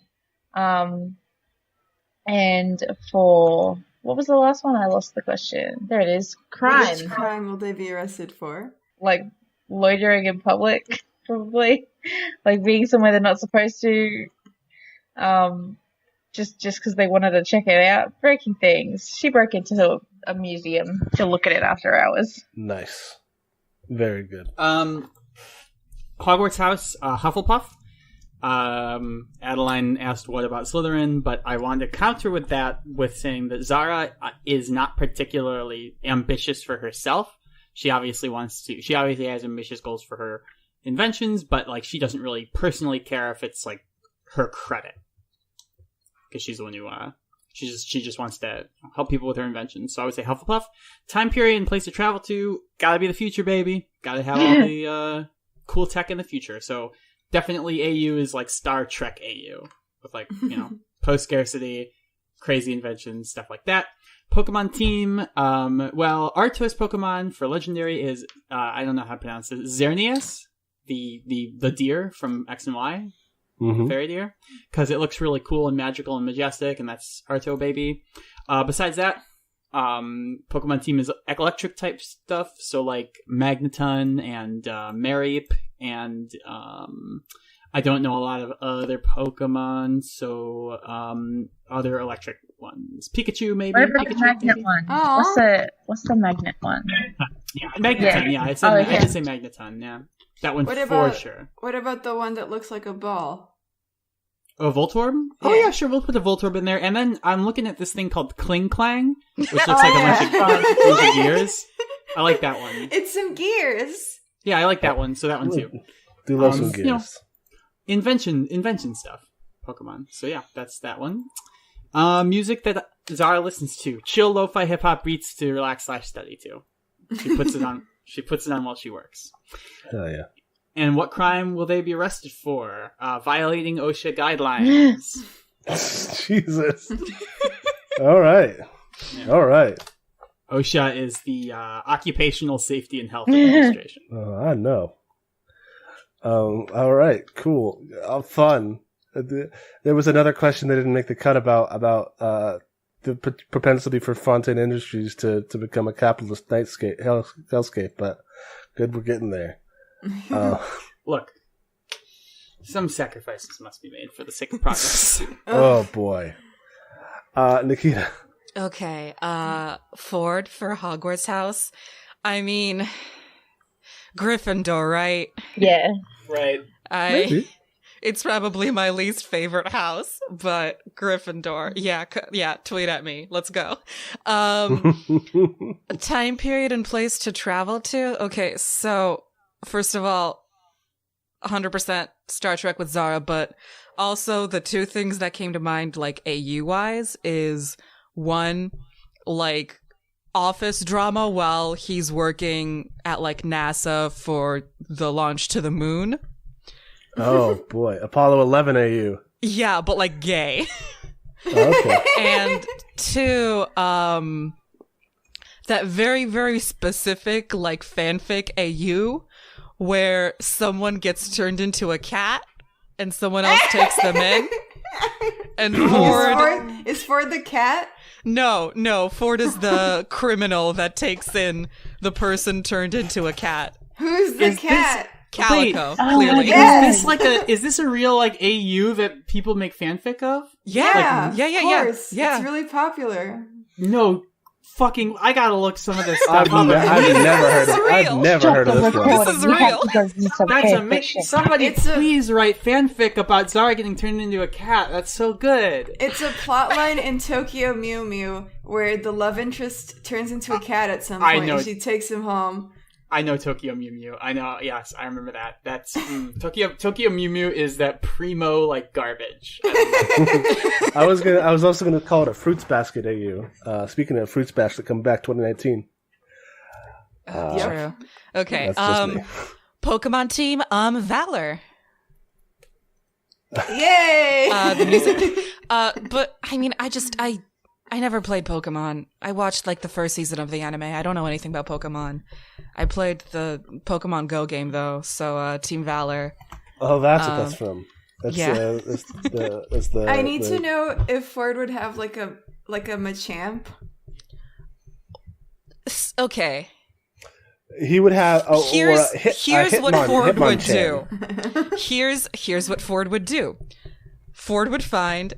And for, what was the last one? I lost the question. There it is. Crime. Which crime will they be arrested for? Like loitering in public, probably. Like being somewhere they're not supposed to. Just because they wanted to check it out. Breaking things. She broke into a museum to look at it after hours. Nice. Very good. Hogwarts House, Hufflepuff. Adeline asked what about Slytherin, but I wanted to counter with that with saying that Zara is not particularly ambitious for herself. She obviously has ambitious goals for her inventions, but like she doesn't really personally care if it's like her credit. Because she's the one who, she just wants to help people with her inventions. So I would say Hufflepuff. Time period and place to travel to, gotta be the future, baby. Gotta have all the, cool tech in the future. So definitely AU is like Star Trek AU with like, post-scarcity, crazy inventions, stuff like that. Pokemon team, Arceus Pokemon for legendary is, I don't know how to pronounce it, Xerneas, the deer from X and Y, fairy deer, because it looks really cool and magical and majestic, and that's Arto baby. Besides that, Pokemon team is electric type stuff, so like Magneton and Mareep, and I don't know a lot of other Pokemon, so other electric ones. Pikachu maybe. What about the magnet one? What's the magnet one? Yeah, Magneton. Yeah, I did say Magneton. Yeah, that one for sure. What about the one that looks like a ball? Oh, Voltorb? Yeah. Oh yeah, sure. We'll put a Voltorb in there. And then I'm looking at this thing called Kling Clang, which looks like a bunch of gears. I like that one. It's some gears. Yeah, I like that one. So that one too. Do love some gears. Invention stuff. Pokemon. So yeah, that's that one. Music that Zara listens to. Chill lo-fi hip-hop beats to relax/study to. She puts it on. She puts it on while she works. Hell yeah. And what crime will they be arrested for? Violating OSHA guidelines. Jesus. All right. Yeah. All right. OSHA is the Occupational Safety and Health Administration. Oh, I know. All right. Cool. Fun. There was another question that didn't make the cut about the propensity for Fontaine Industries to become a capitalist hellscape, but good, we're getting there. Look, some sacrifices must be made for the sake of progress. Oh boy. Nikita. Okay, Ford for Hogwarts House. I mean, Gryffindor, right? Yeah. Right. Maybe. It's probably my least favorite house, but Gryffindor. Yeah, tweet at me. Let's go. Time period and place to travel to? Okay, so, first of all, 100% Star Trek with Zara, but also the two things that came to mind, like, AU-wise, is one, like, office drama while he's working at, like, NASA for the launch to the moon. Oh boy, Apollo 11 AU. Yeah, but like gay. Okay. And two, that very, very specific like fanfic AU where someone gets turned into a cat and someone else takes them in. And Ford is Ford the cat? No, Ford is the criminal that takes in the person turned into a cat. Who's the cat? Calico, clearly. Yes. Is this a real like AU that people make fanfic of? Yeah. Of course. Yeah. It's really popular. No, fucking. I gotta look some of this stuff I've up. never heard of this one. This is real. That's amazing. Somebody please write fanfic about Zara getting turned into a cat. That's so good. It's a plotline in Tokyo Mew Mew where the love interest turns into a cat at some point and she takes him home. I know Tokyo Mew Mew. I know. Yes, I remember that. That's Tokyo Mew Mew is that primo like garbage. I was also gonna call it a fruits basket. AU. Speaking of fruits basket, come back 2019. True. Okay. That's just me. Pokemon team. Valor. Yay! The music. But I mean, I never played Pokemon. I watched like the first season of the anime. I don't know anything about Pokemon. I played the Pokemon Go game though, so Team Valor. Oh, that's what that's from. That's, yeah. That's the. I need to know if Ford would have like a Machamp. Okay. He would have. Here's what Ford would do. Here's what Ford would do. Ford would find,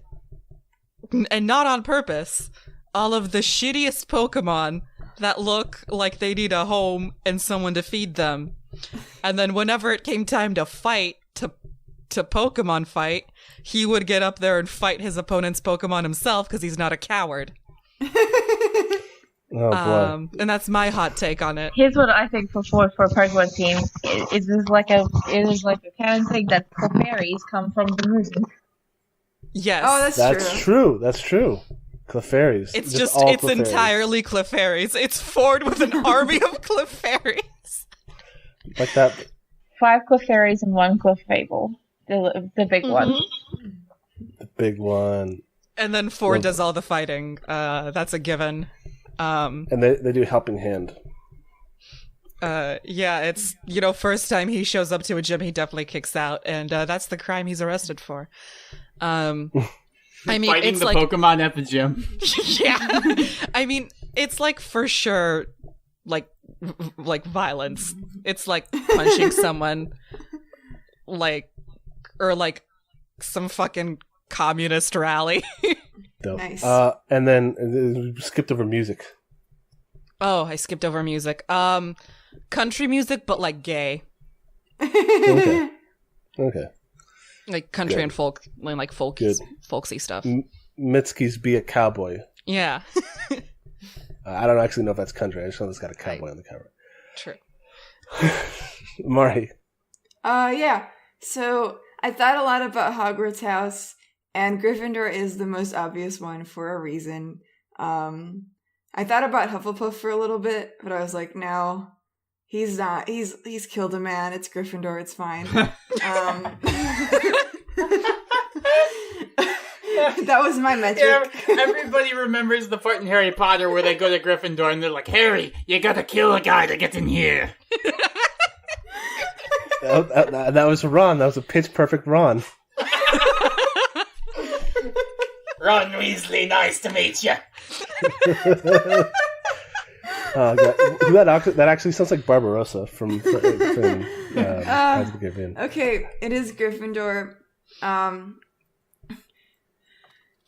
and not on purpose, all of the shittiest Pokemon that look like they need a home and someone to feed them. And then whenever it came time to fight, to Pokemon fight, he would get up there and fight his opponent's Pokemon himself because he's not a coward. Oh boy. And that's my hot take on it. Here's what I think for Pokemon team. It is like a canon thing that Clefairies come from the moon. Yes. Oh, that's true. That's true. Clefairies. It's Clefairies. entirely Clefairies. It's Ford with an army of Clefairies. Like that. 5 Clefairies and 1 Clefable. The big one. The big one. And then Ford does all the fighting. That's a given. And they do Helping Hand. Yeah, it's, first time he shows up to a gym, he definitely kicks out. And that's the crime he's arrested for. I mean, fighting it's the like Pokemon at the gym. Yeah, I mean, it's like for sure, like violence. It's like punching someone, or some fucking communist rally. Dope. Nice. And then we skipped over music. Oh, I skipped over music. Country music, but like gay. Okay. Like country Good. and folk, like folksy stuff. Mitsuki's Be a Cowboy. Yeah. I don't actually know if that's country. I just know it's got a cowboy on the cover. True. Mari. Yeah. So I thought a lot about Hogwarts House, and Gryffindor is the most obvious one for a reason. I thought about Hufflepuff for a little bit, but I was like, no, he's not. He's killed a man. It's Gryffindor. It's fine. That was my metric. Yeah, everybody remembers the part in Harry Potter where they go to Gryffindor and they're like, Harry, you gotta kill a guy to get in here. That was Ron. That was a pitch perfect Ron. Ron Weasley, nice to meet you. That actually sounds like Barbarossa from Pirates of the Caribbean. Okay, it is Gryffindor.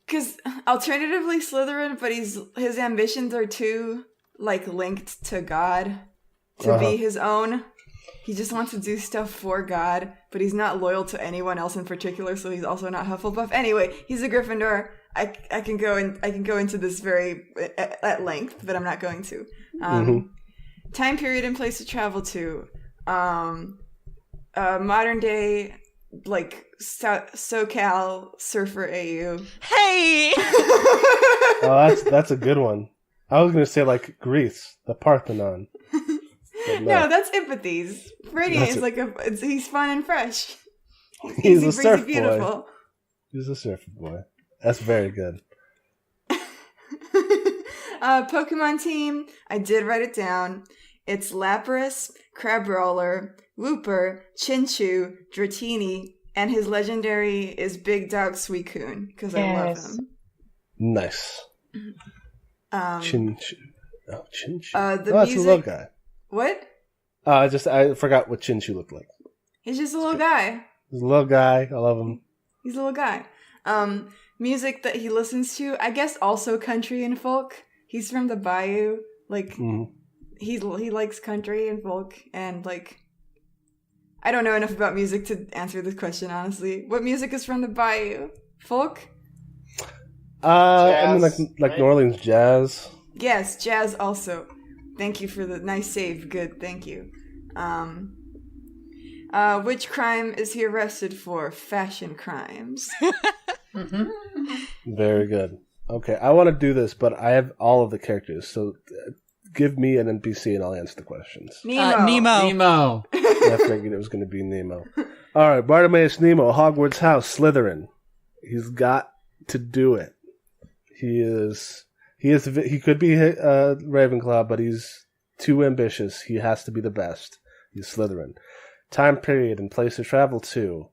Because alternatively Slytherin, but his ambitions are too linked to God to be his own. He just wants to do stuff for God, but he's not loyal to anyone else in particular, so he's also not Hufflepuff. Anyway, he's a Gryffindor. I can go into this very at length, but I'm not going to. Time period and place to travel to. Modern day, SoCal surfer AU. Hey! Oh, that's a good one. I was gonna say Greece, the Parthenon. No, that's Empathies. Radiant is he's fun and fresh. He's Easy, a surf breezy, beautiful. boy. He's a surfer boy. That's very good. Pokemon team, I did write it down. It's Lapras, Crabrawler, Wooper, Chinchou, Dratini, and his legendary is Big Dog Suicune, because I love him. Nice. Chinchou. Oh, Chinchou. The that's music... a little guy. What? I forgot what Chinchou looked like. He's just a little guy. He's a little guy. I love him. He's a little guy. Music that he listens to, I guess also country and folk. He's from the Bayou. Like, Mhm. he likes country and folk, and like, I don't know enough about music to answer this question, honestly. What music is from the Bayou? Folk? I mean, like right? New Orleans jazz. Yes, jazz also. Thank you for the nice save. Good, thank you. Which crime is he arrested for? Fashion crimes. Very good. Okay, I want to do this, but I have all of the characters, so give me an NPC and I'll answer the questions. Nemo. Nemo. I figured it was going to be Nemo. All right, Bartimaeus Nemo, Hogwarts house, Slytherin. He's got to do it. He could be Ravenclaw, but he's too ambitious. He has to be the best. He's Slytherin. Time period and place to travel to.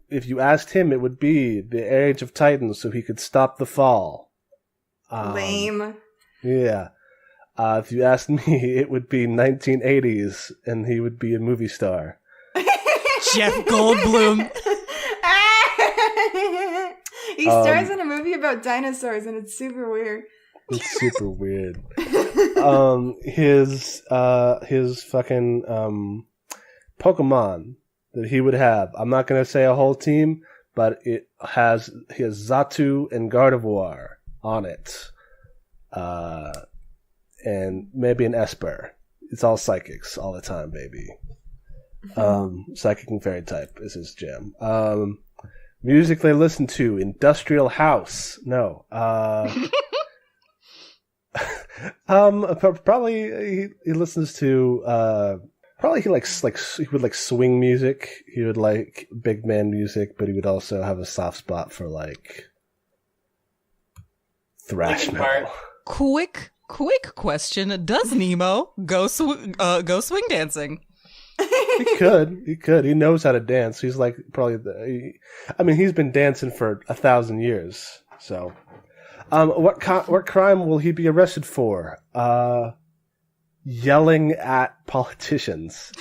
If you asked him, it would be the Age of Titans, so he could stop the fall. Lame. Yeah. If you asked me, it would be 1980s, and he would be a movie star. Jeff Goldblum. He stars in a movie about dinosaurs, and it's super weird. It's super weird. His fucking Pokemon that he would have. I'm not gonna say a whole team, but he has Xatu and Gardevoir on it. And maybe an Esper. It's all psychics all the time, baby. Psychic and fairy type is his jam. Music they listen to, Industrial House. No. Probably he listens to probably he would like swing music. He would like big man music, but he would also have a soft spot for like thrash metal. Quick question. Does Nemo go swing dancing? He could. He knows how to dance. He's like probably he's been dancing for 1,000 years. So, what crime will he be arrested for? Yelling at politicians.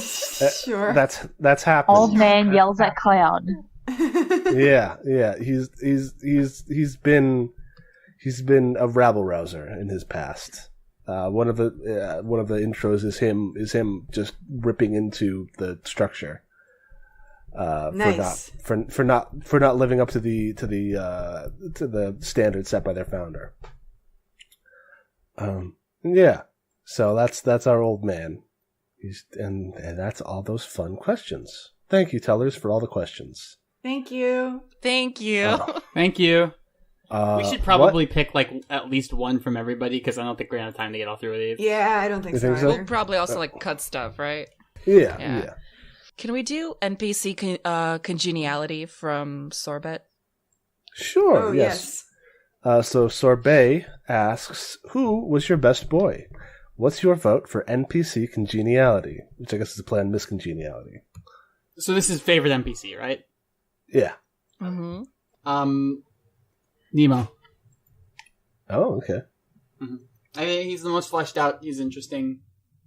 Sure. That's happened. Old man yells at clown. Yeah. He's been a rabble rouser in his past. One of the intros is him just ripping into the structure. Nice. For not living up to the standards set by their founder. Yeah. So that's our old man. And that's all those fun questions. Thank you, tellers, for all the questions. Thank you. Thank you. Thank you. We should probably what? pick like at least one from everybody because I don't think we're gonna have time to get all through these. Yeah, I don't think You so think so? either. We'll probably also like cut stuff, right? Yeah. Can we do NPC congeniality from Sorbet? Sure. Oh, yes. So Sorbet asks, "Who was your best boy? What's your vote for NPC congeniality?" Which I guess is a play on miscongeniality. So this is favorite NPC, right? Yeah. Mm-hmm. Nemo. Oh, okay. Mm-hmm. I think he's the most fleshed out. He's interesting.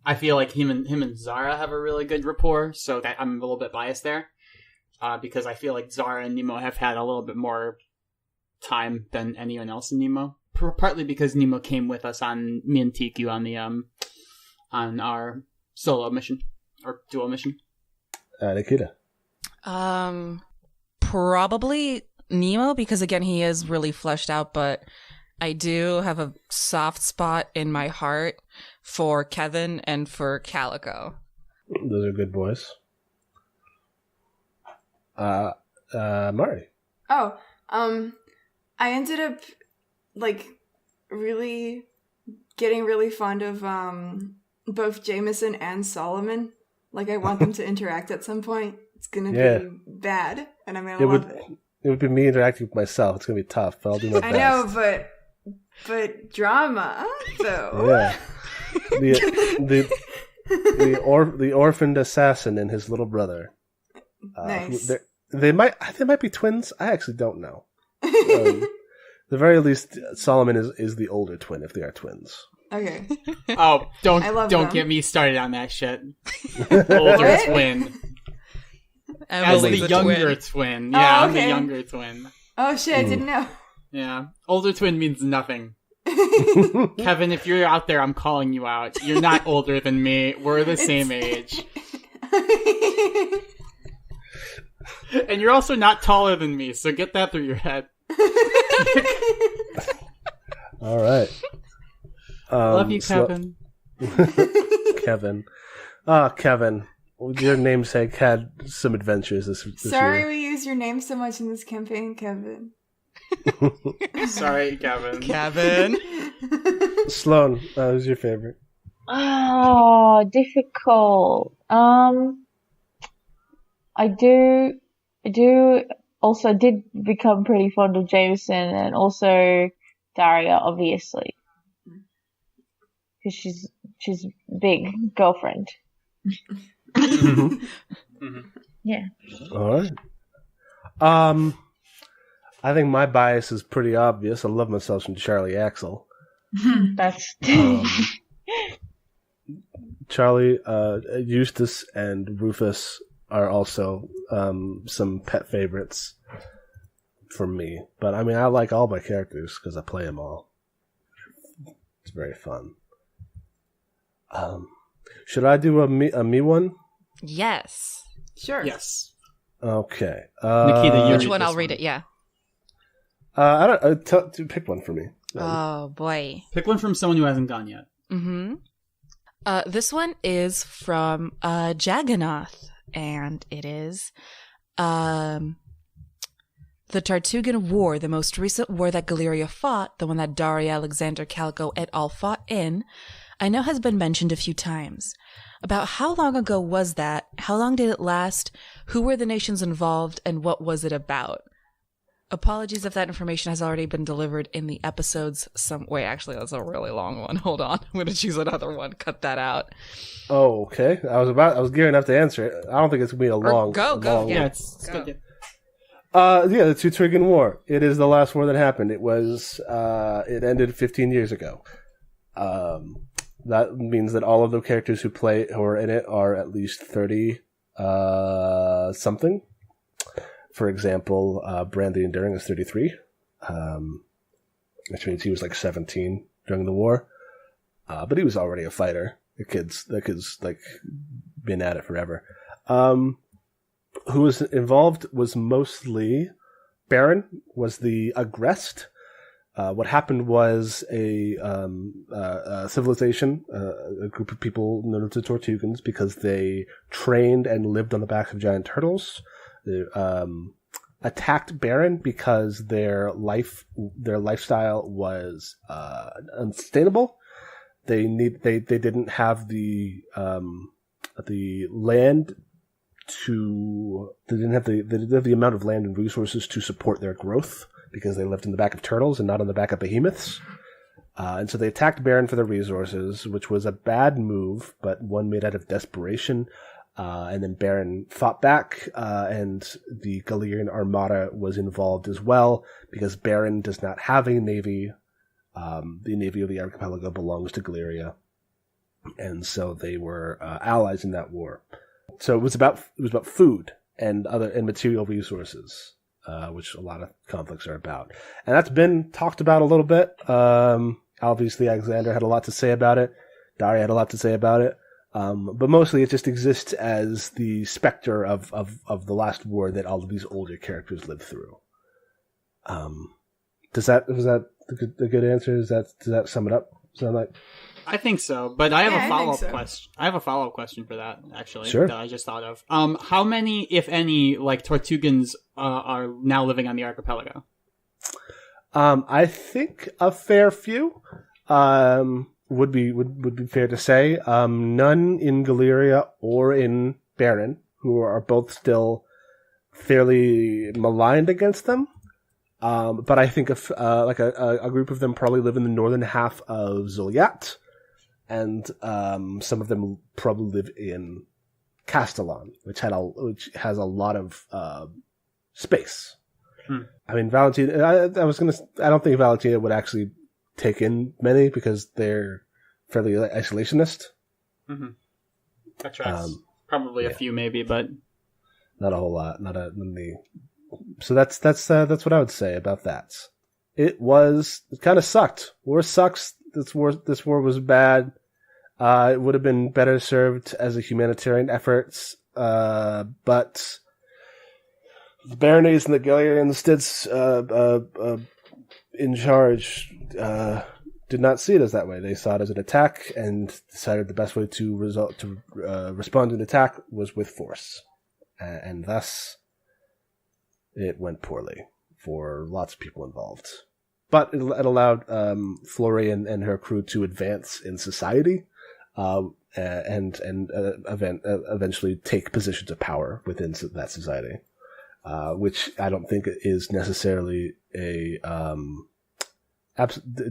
I feel like him and Zara have a really good rapport, so that I'm a little bit biased there. Because I feel like Zara and Nemo have had a little bit more time than anyone else in Nemo. Partly because Nemo came with us on me and TQ on the on our solo mission or duo mission. Nikita. Probably Nemo, because again he is really fleshed out, but I do have a soft spot in my heart for Kevin and for Calico. Those are good boys. Mari. Oh, I ended up like really getting really fond of both Jameson and Solomon. Like I want them to interact at some point. It's gonna be bad, and I'm gonna love it. It would be me interacting with myself. It's gonna be tough, but I'll do my best. I know, but drama though. Yeah. The orphaned assassin and his little brother. Nice. They might be twins. I actually don't know. The very least, Solomon is the older twin if they are twins. Okay. Oh, don't them. get me started on that shit. Older twin. As the younger twin. Yeah, Oh, I'm the okay. younger twin. Oh shit, I didn't know. Yeah. Older twin means nothing. Kevin, if you're out there, I'm calling you out. You're not older than me. We're the same age. And you're also not taller than me, so get that through your head. All right. Love you, Kevin. Kevin. Kevin. Your namesake had some adventures this Sorry year. we use your name so much in this campaign, Kevin. Sorry, Kevin. Kevin. Sloan, who's your favorite? Oh, difficult. I also did become pretty fond of Jameson and also Daria, obviously. Because she's big girlfriend. Yeah. All right. I think my bias is pretty obvious. I love myself some Charlie Axel. That's Charlie, Eustace, and Rufus are also some pet favorites for me. But I mean, I like all my characters because I play them all. It's very fun. Should I do a me one? Yes. Sure. Yes. Okay. Nikita, Which one? I'll read it. Yeah. I don't. Pick one for me. Oh boy. Pick one from someone who hasn't gone yet. Mm-hmm. This one is from Jagannath, and it is the Tartugan War, the most recent war that Galeria fought, the one that Daria Alexander Calico et al. Fought in, I know has been mentioned a few times. About how long ago was that? How long did it last? Who were the nations involved, and what was it about? Apologies if that information has already been delivered in the episodes. Wait, actually, that's a really long one. Hold on. I'm going to choose another one. Cut that out. Oh, okay. I was gearing up to answer it. I don't think it's going to be a long... Go. Long Yeah, one. it's good. Yeah, the Tartugan War. It is the last war that happened. It was... it ended 15 years ago. That means that all of the characters who are in it are at least 30 something. For example, Brandy Enduring is 33, which means he was like 17 during the war. But he was already a fighter. The kid's like been at it forever. Who was involved was mostly Baron was the aggressed. What happened was a civilization, a group of people known as the Tortugans, because they trained and lived on the backs of giant turtles. They attacked Baron because their lifestyle was unsustainable. They didn't have the land to they didn't have the amount of land and resources to support their growth because they lived in the back of turtles and not on the back of behemoths. And so they attacked Baron for the resources, which was a bad move, but one made out of desperation. And then Baron fought back, and the Galerian Armada was involved as well, because Baron does not have a navy. The navy of the archipelago belongs to Galeria, and so they were allies in that war. So it was about food and material resources, which a lot of conflicts are about, and that's been talked about a little bit. Obviously, Alexander had a lot to say about it. Daria had a lot to say about it. But mostly it just exists as the specter of the last war that all of these older characters lived through. Was that a good answer? Does that sum it up? Sound like? I think so, but I have a follow-up so. question. I have a follow-up question for that, actually, Sure. that I just thought of. How many, if any, like Tortugans are now living on the archipelago? I think a fair few. Would be fair to say. None in Galeria or in Baron, who are both still fairly maligned against them. But I think a group of them probably live in the northern half of Zoliat, and some of them probably live in Castellon, which has a lot of space. I mean, Valentina. I don't think Valentina would actually take in many because they're fairly isolationist. Mm-hmm. That tracks. Probably a few, maybe, but not a whole lot. So that's what I would say about that. It kind of sucked. War sucks. This war was bad. It would have been better served as a humanitarian effort, but the Baronets and the Galerians in charge did not see it as that way. They saw it as an attack and decided the best way to respond to an attack was with force, and thus it went poorly for lots of people involved. But it allowed Florian and her crew to advance in society, and eventually take positions of power within that society, which I don't think is necessarily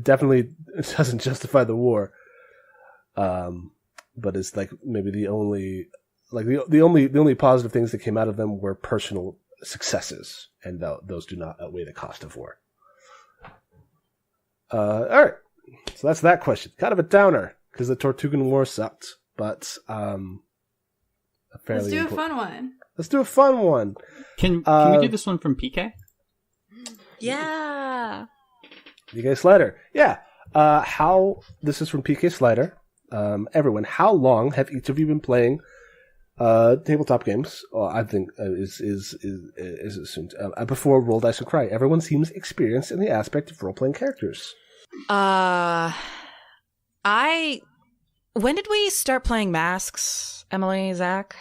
definitely doesn't justify the war, but it's like maybe the only positive things that came out of them were personal successes, and those do not outweigh the cost of war. All right, so that's that question. Kind of a downer because the Tortugan War sucked, but let's do a fun one. Let's do a fun one. Can we do this one from PK? Yeah. PK Slider. Yeah. This is from PK Slider. Everyone, how long have each of you been playing tabletop games? I think is assumed before Roll Dice and Cry. Everyone seems experienced in the aspect of role-playing characters. When did we start playing Masks, Emily, Zach?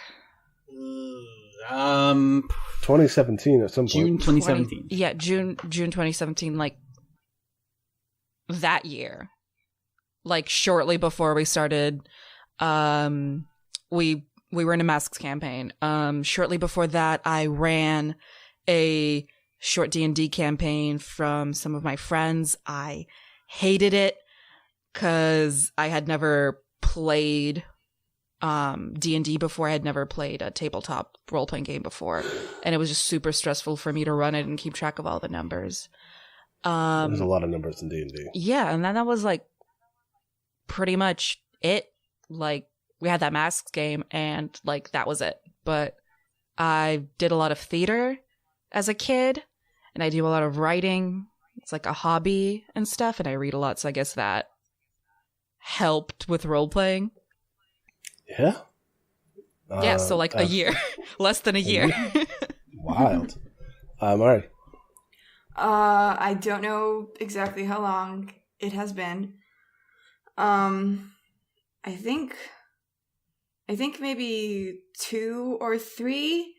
2017 at some point. June 2017. June 2017, like that year. Like shortly before we started, we were in a Masks campaign. Shortly before that, I ran a short D&D campaign from some of my friends. I hated it because I had never played D&D before. I had never played a tabletop role-playing game before, and it was just super stressful for me to run it and keep track of all the numbers. There's a lot of numbers in D&D. Yeah, and then that was like pretty much it. Like, we had that Masks game, and like that was it. But I did a lot of theater as a kid, and I do a lot of writing. It's like a hobby and stuff, and I read a lot, so I guess that helped with role-playing. Yeah. Yeah, so like a year. Less than a year. Wild. All right. I don't know exactly how long it has been. I think maybe 2 or 3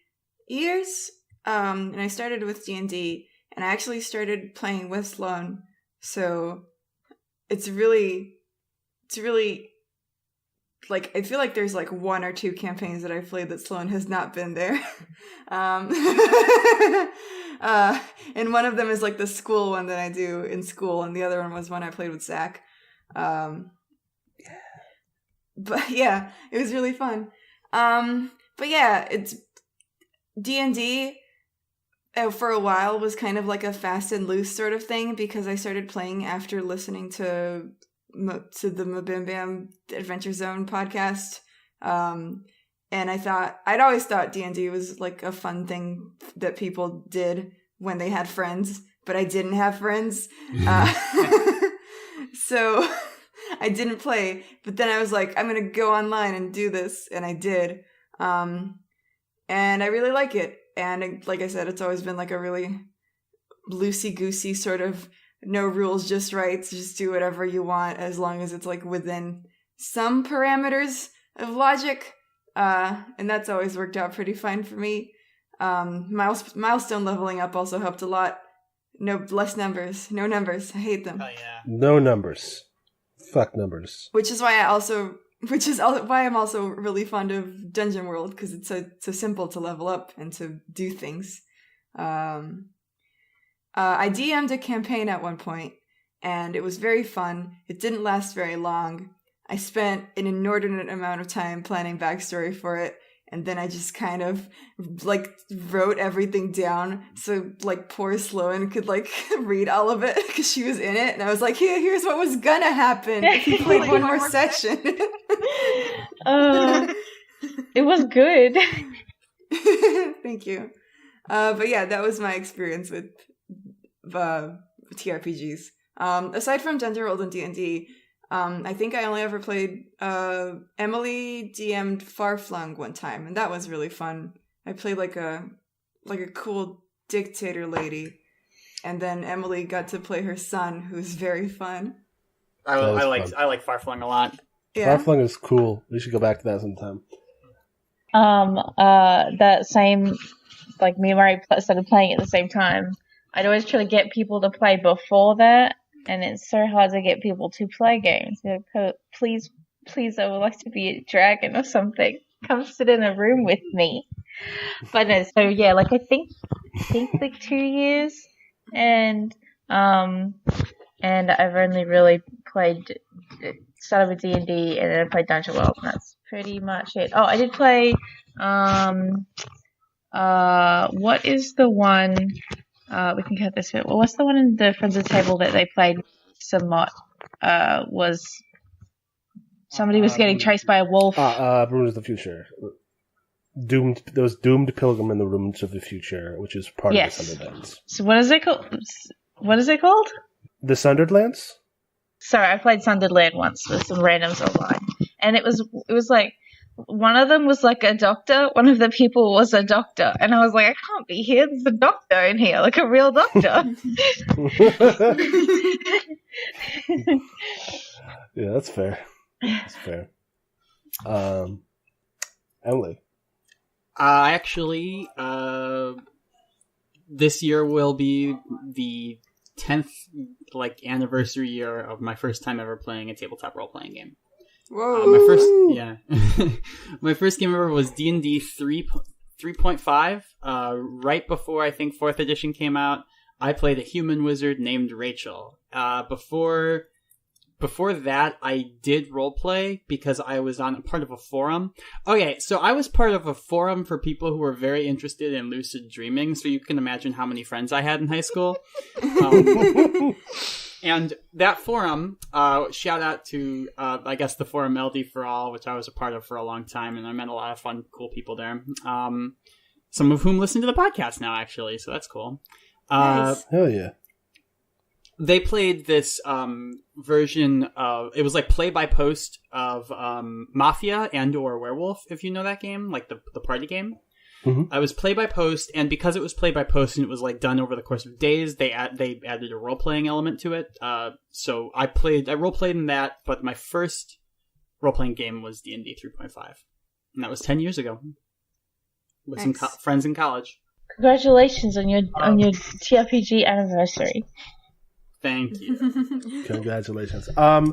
years. And I started with D&D, and I actually started playing with Sloan. So it's really like, I feel like there's like 1 or 2 campaigns that I've played that Sloan has not been there. And one of them is like the school one that I do in school, and the other one was one I played with Zach. But yeah, it was really fun. But yeah, it's D&D for a while was kind of like a fast and loose sort of thing, because I started playing after listening to the Mabim Bam Adventure Zone podcast. And I'd always thought D&D was like a fun thing that people did when they had friends, but I didn't have friends. So I didn't play, but then I was like, I'm going to go online and do this. And I did. And I really like it. And like I said, it's always been like a really loosey-goosey sort of no rules, just rights, just do whatever you want as long as it's like within some parameters of logic. And that's always worked out pretty fine for me. Milestone leveling up also helped a lot. No numbers. I hate them. Oh yeah. No numbers. Fuck numbers. Which is why I'm also really fond of Dungeon World, because it's so simple to level up and to do things. I DM'd a campaign at one point, and it was very fun. It didn't last very long. I spent an inordinate amount of time planning backstory for it, and then I just kind of like wrote everything down so like poor Sloan could like read all of it because she was in it, and I was like, here's what was gonna happen if you played one more session. It was good. Thank you. But yeah, that was my experience with TRPGs. Aside from Gender Rolled and D&D, I think I only ever played Emily DM'd Farflung one time, and that was really fun. I played like a cool dictator lady, and then Emily got to play her son, who's very fun. I like Farflung a lot. Yeah. Farflung is cool. We should go back to that sometime. That same, like, me and Mary started playing at the same time. I'd always try to get people to play before that, and it's so hard to get people to play games. Please, I would like to be a dragon or something. Come sit in a room with me. But no, so yeah, like I think like 2 years, and I've only really started with D&D, and then I played Dungeon World, and that's pretty much it. Oh, I did play, what is the one, we can cut this bit. Well, what's the one in the Friends of the Table that they played somewhat, was somebody was getting chased by a wolf. Rooms of the Future. There was Doomed Pilgrim in the Rooms of the Future, which is part of the Sunderlands. So what is it called? What is it called? The Sunderlands? Sorry, I played Sunderland once with some randoms online, and it was like one of them was like a doctor, one of the people was a doctor, and I was like, I can't be here. There's a doctor in here, like a real doctor. Yeah, that's fair. That's fair. Emily. Actually, this year will be the 10th anniversary year of my first time ever playing a tabletop role playing game. Whoa! My first game ever was D&D 3.5. Right before I think 4th edition came out, I played a human wizard named Rachel. Before that, I did roleplay because I was on part of a forum. Okay, so I was part of a forum for people who were very interested in lucid dreaming, so you can imagine how many friends I had in high school. And that forum, shout out to, I guess, the forum LD for All, which I was a part of for a long time, and I met a lot of fun, cool people there. Some of whom listen to the podcast now, actually, so that's cool. Nice. Hell yeah. They played this version of, it was like play-by-post of Mafia and or Werewolf, if you know that game, like the party game. Mm-hmm. I was play-by-post, and because it was play-by-post and it was like done over the course of days, they added a role-playing element to it. So I role-played in that, but my first role-playing game was D&D 3.5. And that was 10 years ago. With some friends in college. Congratulations on your TRPG anniversary. Thank you. Congratulations. I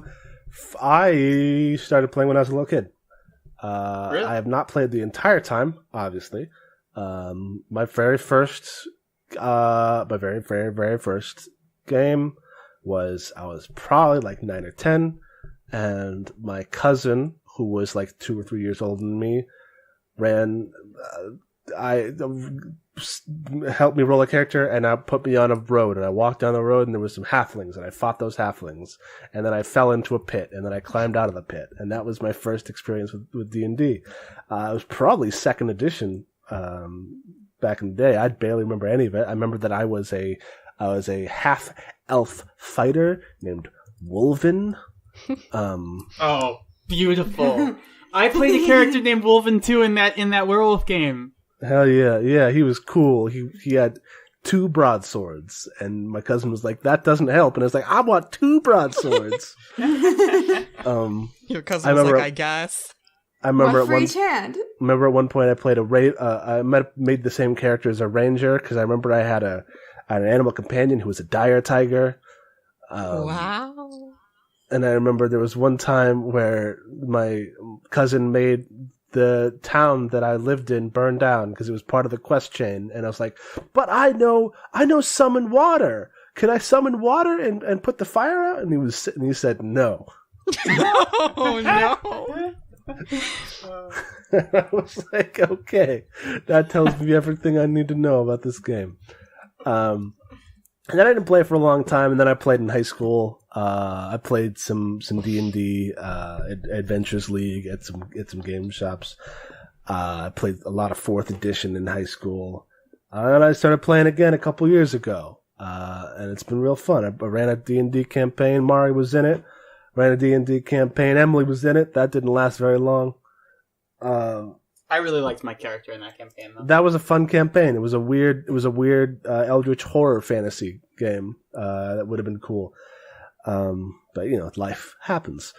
started playing when I was a little kid. Really? I have not played the entire time, obviously. My very, very first game was, I was probably like 9 or 10, and my cousin, who was like 2 or 3 years older than me, helped me roll a character, and put me on a road, and I walked down the road, and there was some halflings, and I fought those halflings, and then I fell into a pit, and then I climbed out of the pit, and that was my first experience with D&D. It was probably 2nd edition back in the day. I barely remember any of it. I remember that I was a half elf fighter named Wolven. Oh, beautiful! I played a character named Wolven too in that werewolf game. Hell yeah, yeah, he was cool. He had 2 broadswords, and my cousin was like, "That doesn't help," and I was like, "I want 2 broadswords." Your cousin was like, "I guess." I remember one for each hand. Remember at one point I played I made the same character as a ranger because I remember I had an animal companion who was a dire tiger. Wow. And I remember there was one time where my cousin made the town that I lived in burn down because it was part of the quest chain, and I was like, "But I know summon water. Can I summon water and put the fire out?" And he said no. Oh no. I was like, okay, that tells me everything I need to know about this game. And then I didn't play for a long time, and then I played in high school. I played some D&D, Adventures League at some game shops. I played a lot of 4th edition in high school. And I started playing again a couple years ago. and it's been real fun. I ran a D&D campaign. Mari was in it. Ran a D&D campaign. Emily was in it. That didn't last very long. I really liked my character in that campaign, though. That was a fun campaign. It was a weird eldritch horror fantasy game. That would have been cool. But life happens.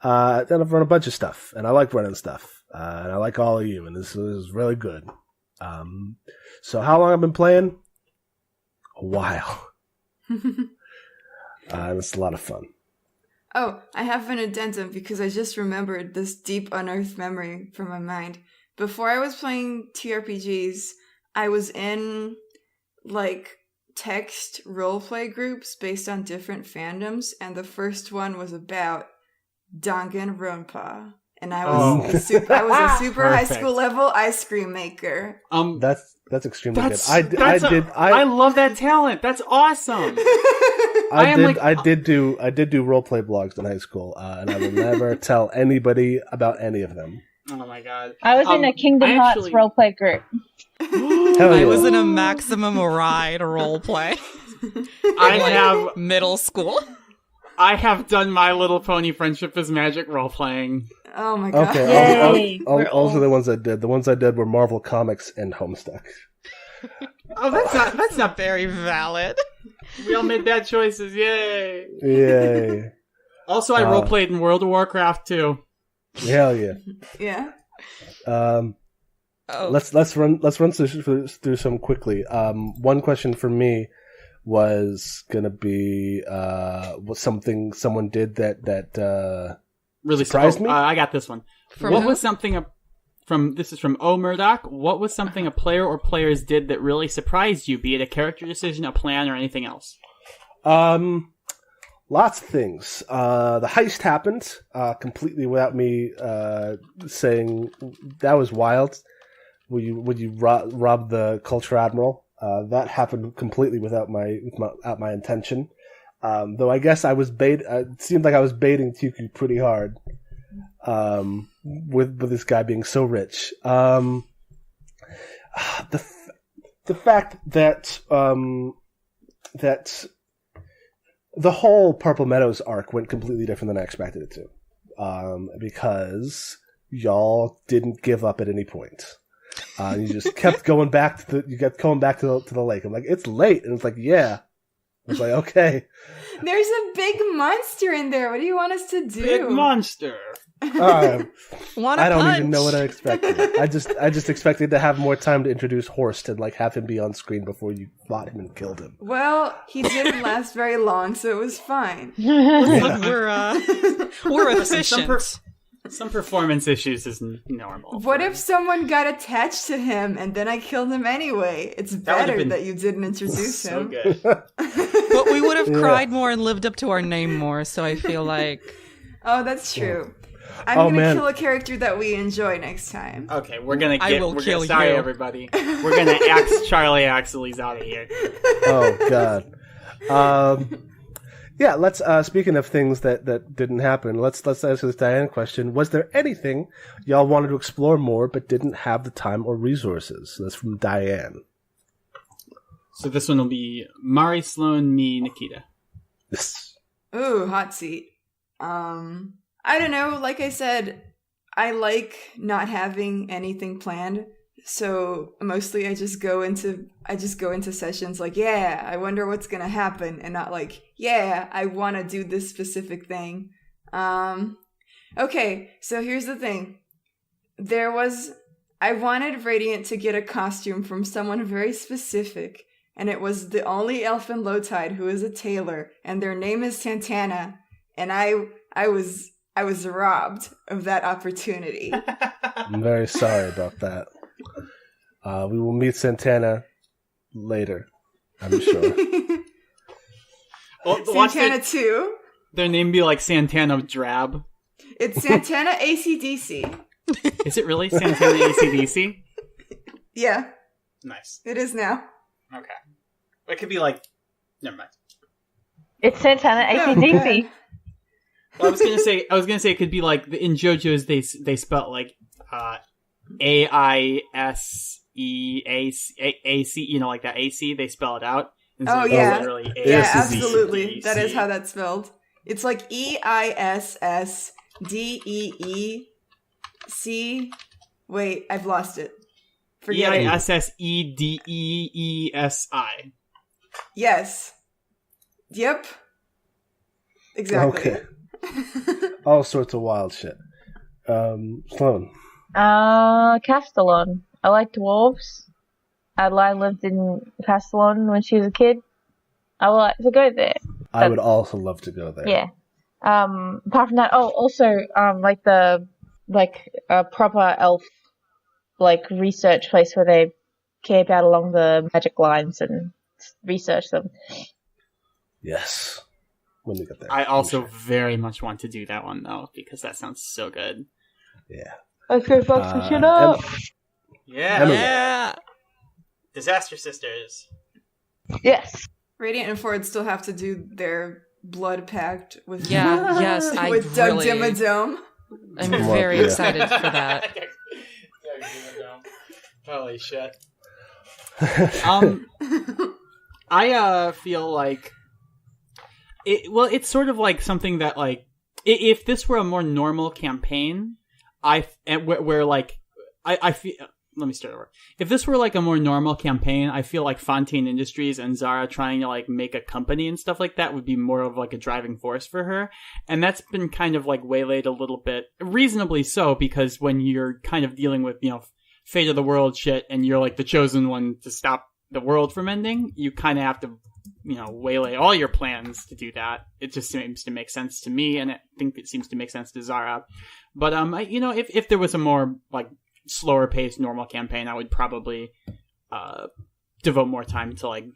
Then I've run a bunch of stuff, and I like running stuff, and I like all of you, and this is really good. So how long I've been playing? A while. It's a lot of fun. Oh, I have an addendum because I just remembered this deep unearthed memory from my mind. Before I was playing TRPGs, I was in text roleplay groups based on different fandoms, and the first one was about Danganronpa. And I was a super high school level ice cream maker. That's extremely good. I love that talent. That's awesome. I did do roleplay blogs in high school, and I will never tell anybody about any of them. Oh my god! I was in a Kingdom Hearts roleplay group. I was in a Maximum Ride roleplay. I have middle school. I have done My Little Pony Friendship is Magic role-playing. Oh my god. Okay, those are the ones I did. The ones I did were Marvel Comics and Homestuck. Oh, that's not very valid. We all made bad choices. Yay! Yay! Also, I role-played in World of Warcraft too. Hell yeah! Yeah. Let's run through some quickly. One question for me was gonna be was something someone did that really surprised me. I got this one. Was something this is from O Murdoch? What was something a player or players did that really surprised you, be it a character decision, a plan, or anything else? Lots of things. The heist happened completely without me saying that was wild. Would you rob the Culture Admiral? That happened completely without my intention. Though I guess I was it seemed like I was baiting Tuku pretty hard. With this guy being so rich. The fact that that the whole Purple Meadows arc went completely different than I expected it to. Because y'all didn't give up at any point. You just kept going back to the lake. I'm like, it's late, and it's like, yeah. I was like, okay. There's a big monster in there. What do you want us to do? Big monster. I don't even know what I expected. I just expected to have more time to introduce Horst and have him be on screen before you fought him and killed him. Well, he didn't last very long, so it was fine. We're efficient. Some performance issues is normal. What if someone got attached to him and then I killed him anyway? It's better that you didn't introduce him. Good. But we would have cried more and lived up to our name more, so I feel like... Oh, that's true. I'm gonna kill a character that we enjoy next time. Okay, we're gonna kill sorry, you. Everybody. We're gonna axe Charlie Axley's out of here. Oh God. Yeah, let's. Speaking of things that didn't happen, let's answer this Diane question. Was there anything y'all wanted to explore more but didn't have the time or resources? That's from Diane. So this one will be Mari, Sloan, me, Nikita. Yes. Ooh, hot seat. I don't know. Like I said, I like not having anything planned. So mostly I just go into sessions like, yeah, I wonder what's going to happen, and not like, yeah, I want to do this specific thing. Okay, so here's the thing. I wanted Radiant to get a costume from someone very specific, and it was the only elf in Lowtide who is a tailor, and their name is Santana, and I was robbed of that opportunity. I'm very sorry about that. We will meet Santana later, I'm sure. Santana 2? Their name be like Santana Drab? It's Santana AC/DC. Is it really Santana AC/DC? Yeah. Nice. It is now. Okay. It could be like... Never mind. It's Santana AC/DC. Oh, well, I was gonna say it could be like in JoJo's they spelt like AISEAC, like that AC, they spell it out. Oh, yeah. Literally Yeah, This is absolutely. That is how that's spelled. It's like EISSDEEC. Wait, I've lost it. Forget it. EISSEDEESI. Yes. Yep. Exactly. Okay. All sorts of wild shit. Sloan. Castellon. I like dwarves. Adeline lived in Castellon when she was a kid. I would like to go there. I would also love to go there. Yeah. Apart from that, also, a proper elf, research place where they camp out along the magic lines and research them. Yes. When we get there. I also very much want to do that one, though, because that sounds so good. Yeah. Okay, folks, shut up. Yeah. Disaster Sisters. Yes. Radiant and Ford still have to do their blood pact with Yes, with Doug Dimmadome. I'm very excited for that. Holy shit. I feel like it's sort of like something that if this were a more normal campaign, I feel. Let me start over. If this were a more normal campaign, I feel like Fontaine Industries and Zara trying to make a company and stuff like that would be more of a driving force for her. And that's been kind of waylaid a little bit, reasonably so, because when you're kind of dealing with, fate of the world shit and you're the chosen one to stop the world from ending, you kind of have to, waylay all your plans to do that. It just seems to make sense to me, and I think it seems to make sense to Zara. But, if there was a more, slower paced normal campaign, I would probably devote more time to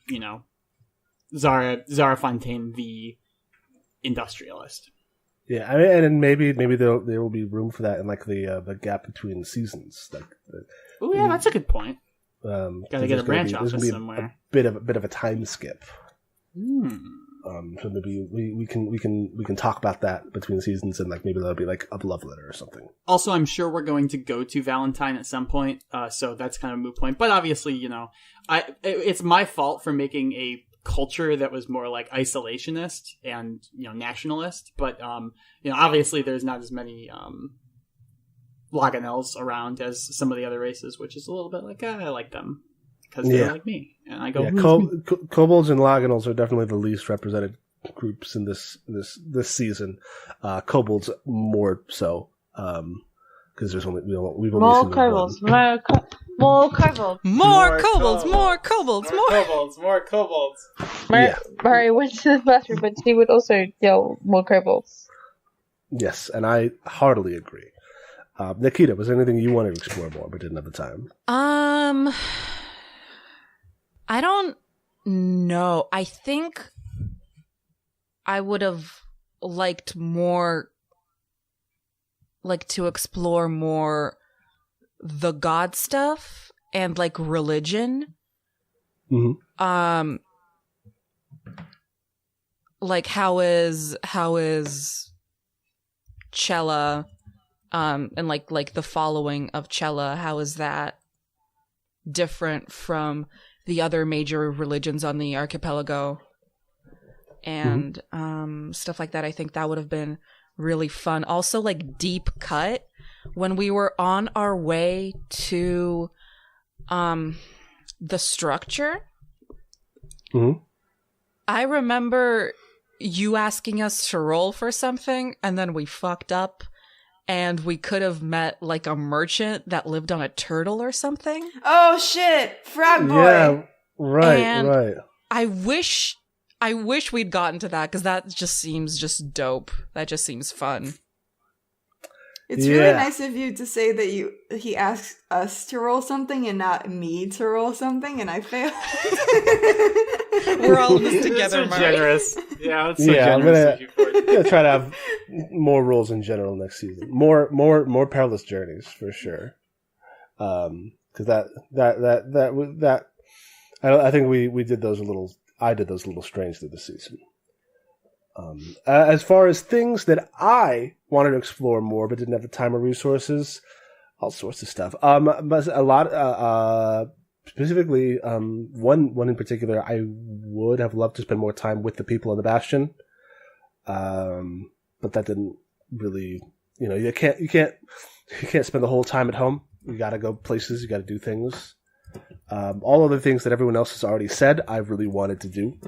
Zara Fontaine the industrialist. Yeah, I mean, and maybe there will be room for that in the gap between seasons. Oh yeah, that's a good point. Gotta get a branch office somewhere. A bit of a time skip. So maybe we can talk about that between seasons, and maybe that'll be a love letter or something. Also, I'm sure we're going to go to Valentine at some point, so that's kind of a moot point. But obviously, it's my fault for making a culture that was more isolationist and nationalist. But obviously, there's not as many Laganels around as some of the other races, which is a little bit I like them. Because they're like me, and I go. Yeah, kobolds and Laganels are definitely the least represented groups in this season. Kobolds more so, because there's only we've only more seen kobolds, one. more kobolds, more kobolds. Mary went to the bathroom, but she would also yell more kobolds. Yes, and I heartily agree. Nikita, was there anything you wanted to explore more but didn't have the time? I don't know. I think I would have liked more, to explore more the god stuff and religion. Mm-hmm. How is Cella, and the following of Cella, how is that different from the other major religions on the archipelago, and stuff like that. I think that would have been really fun. Also, Deep Cut, when we were on our way to the structure, I remember you asking us to roll for something, and then we fucked up. And we could have met a merchant that lived on a turtle or something. Oh shit, Frog Boy. Yeah, right. I wish we'd gotten to that, because that just seems just dope. That just seems fun. It's really nice of you to say that he asked us to roll something and not me to roll something, and I failed. We're all in this together, Mark. Generous. Yeah, that's so generous. I'm gonna try to have more rolls in general next season. More perilous journeys for sure. Because I think we did those a little. I did those a little strangely this season. As far as things that I wanted to explore more but didn't have the time or resources, all sorts of stuff. But a lot. specifically, one in particular, I would have loved to spend more time with the people on the Bastion, but that didn't really. You can't spend the whole time at home. You got to go places. You got to do things. All of the things that everyone else has already said, I really wanted to do.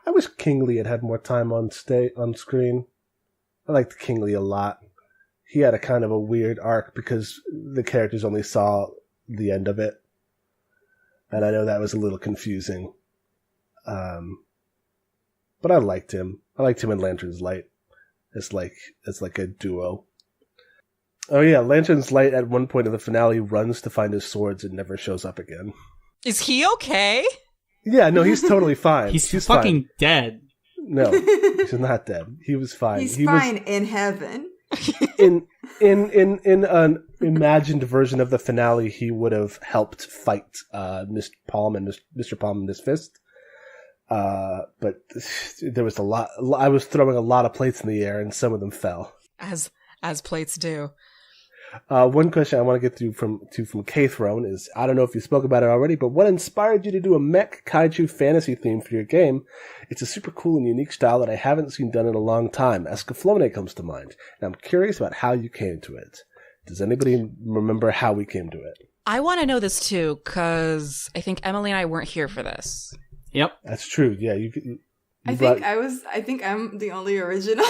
I wish Kingsley had more time on screen. I liked Kingsley a lot. He had a kind of a weird arc because the characters only saw the end of it. And I know that was a little confusing. But I liked him. I liked him in Lantern's Light. It's like a duo. Oh yeah, Lantern's Light at one point in the finale runs to find his swords and never shows up again. Is he okay? Yeah, no, he's totally fine. He's fucking fine. dead. No, he's not dead. He was fine. He's fine in heaven. In an imagined version of the finale, he would have helped fight Mr. Palm and Mr. Palm and Miss Fist. But there was a lot. I was throwing a lot of plates in the air, and some of them fell. As plates do. One question I want to get through from K-Throne is, I don't know if you spoke about it already, but what inspired you to do a mech kaiju fantasy theme for your game? It's a super cool and unique style that I haven't seen done in a long time. Escaflowne comes to mind, and I'm curious about how you came to it. Does anybody remember how we came to it? I want to know this too, because I think Emily and I weren't here for this. Yep, that's true. Yeah, I think I'm the only original.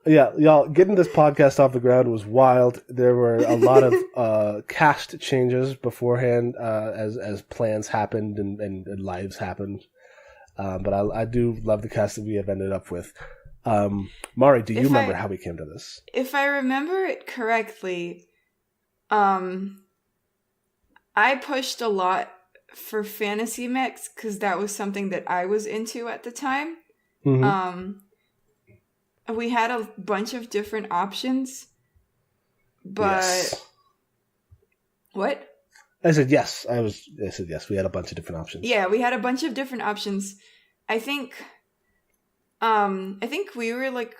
Yeah, y'all, getting this podcast off the ground was wild. There were a lot of cast changes beforehand as plans happened and lives happened. But I do love the cast that we have ended up with. Mari, do you remember how we came to this? If I remember it correctly, I pushed a lot for fantasy mechs because that was something that I was into at the time. Mm-hmm. We had a bunch of different options, but yes. What? I said yes. I said yes. We had a bunch of different options. Yeah, we had a bunch of different options. I think we were like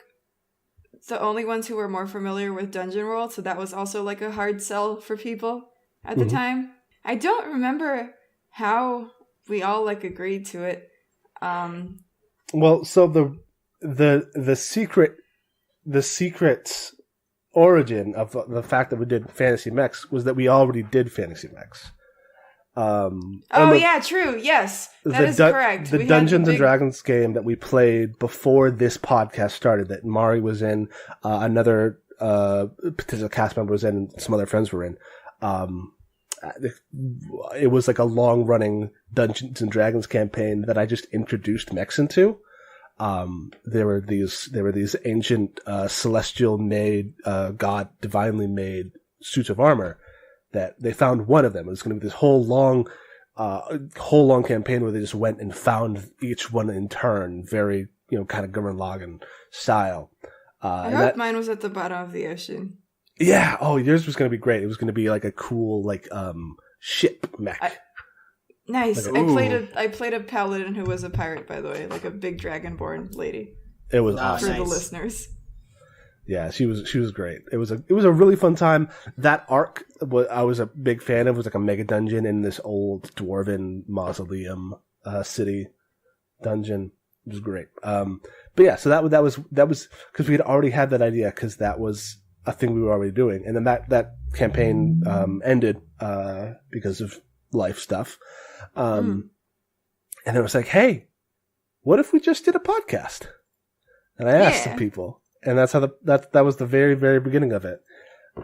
the only ones who were more familiar with Dungeon World, so that was also like a hard sell for people at the time. I don't remember how we all like agreed to it. Well, so the secret origin of the fact that we did fantasy mechs was that we already did fantasy mechs. Yeah, true. Yes, that is correct. The Dungeons and Dragons game that we played before this podcast started, that Mari was in, another potential cast member was in, and some other friends were in. It was like a long-running Dungeons and Dragons campaign that I just introduced mechs into. There were these ancient celestial made, divinely made suits of armor that they found one of them. It was going to be this whole long campaign where they just went and found each one in turn, very kind of Gurren Lagann style. I hope mine was at the bottom of the ocean. Yeah. Oh, yours was going to be great. It was going to be like a cool ship mech. Nice. I played a paladin who was a pirate, by the way, like a big dragonborn lady. It was awesome for the listeners. Yeah, she was great. It was a really fun time. That arc, what I was a big fan of, was like a mega dungeon in this old dwarven mausoleum city dungeon. It was great. But yeah, so that was because we had already had that idea because that was a thing we were already doing, and then that campaign ended because of life stuff. And it was like, hey, what if we just did a podcast? And I asked some people, and that's how that was the very, very beginning of it.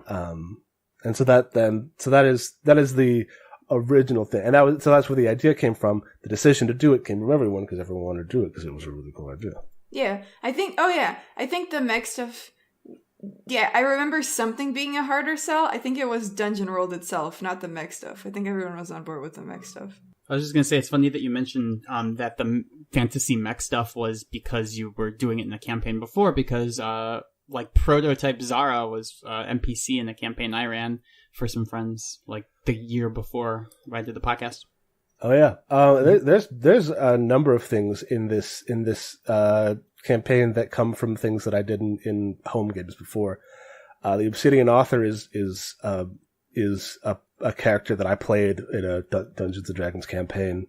And so that is the original thing, and that's where the idea came from. The decision to do it came from everyone because everyone wanted to do it because it was a really cool idea. Yeah, I think the mech stuff. Yeah, I remember something being a harder sell. I think it was Dungeon World itself, not the mech stuff. I think everyone was on board with the mech stuff. I was just going to say, it's funny that you mentioned that the fantasy mech stuff was because you were doing it in a campaign before, because Prototype Zara was NPC in a campaign I ran for some friends like the year before I did the podcast. Oh yeah, there's a number of things in this campaign that come from things that I did in home games before. The Obsidian Author is is a character that I played in a Dungeons and Dragons campaign,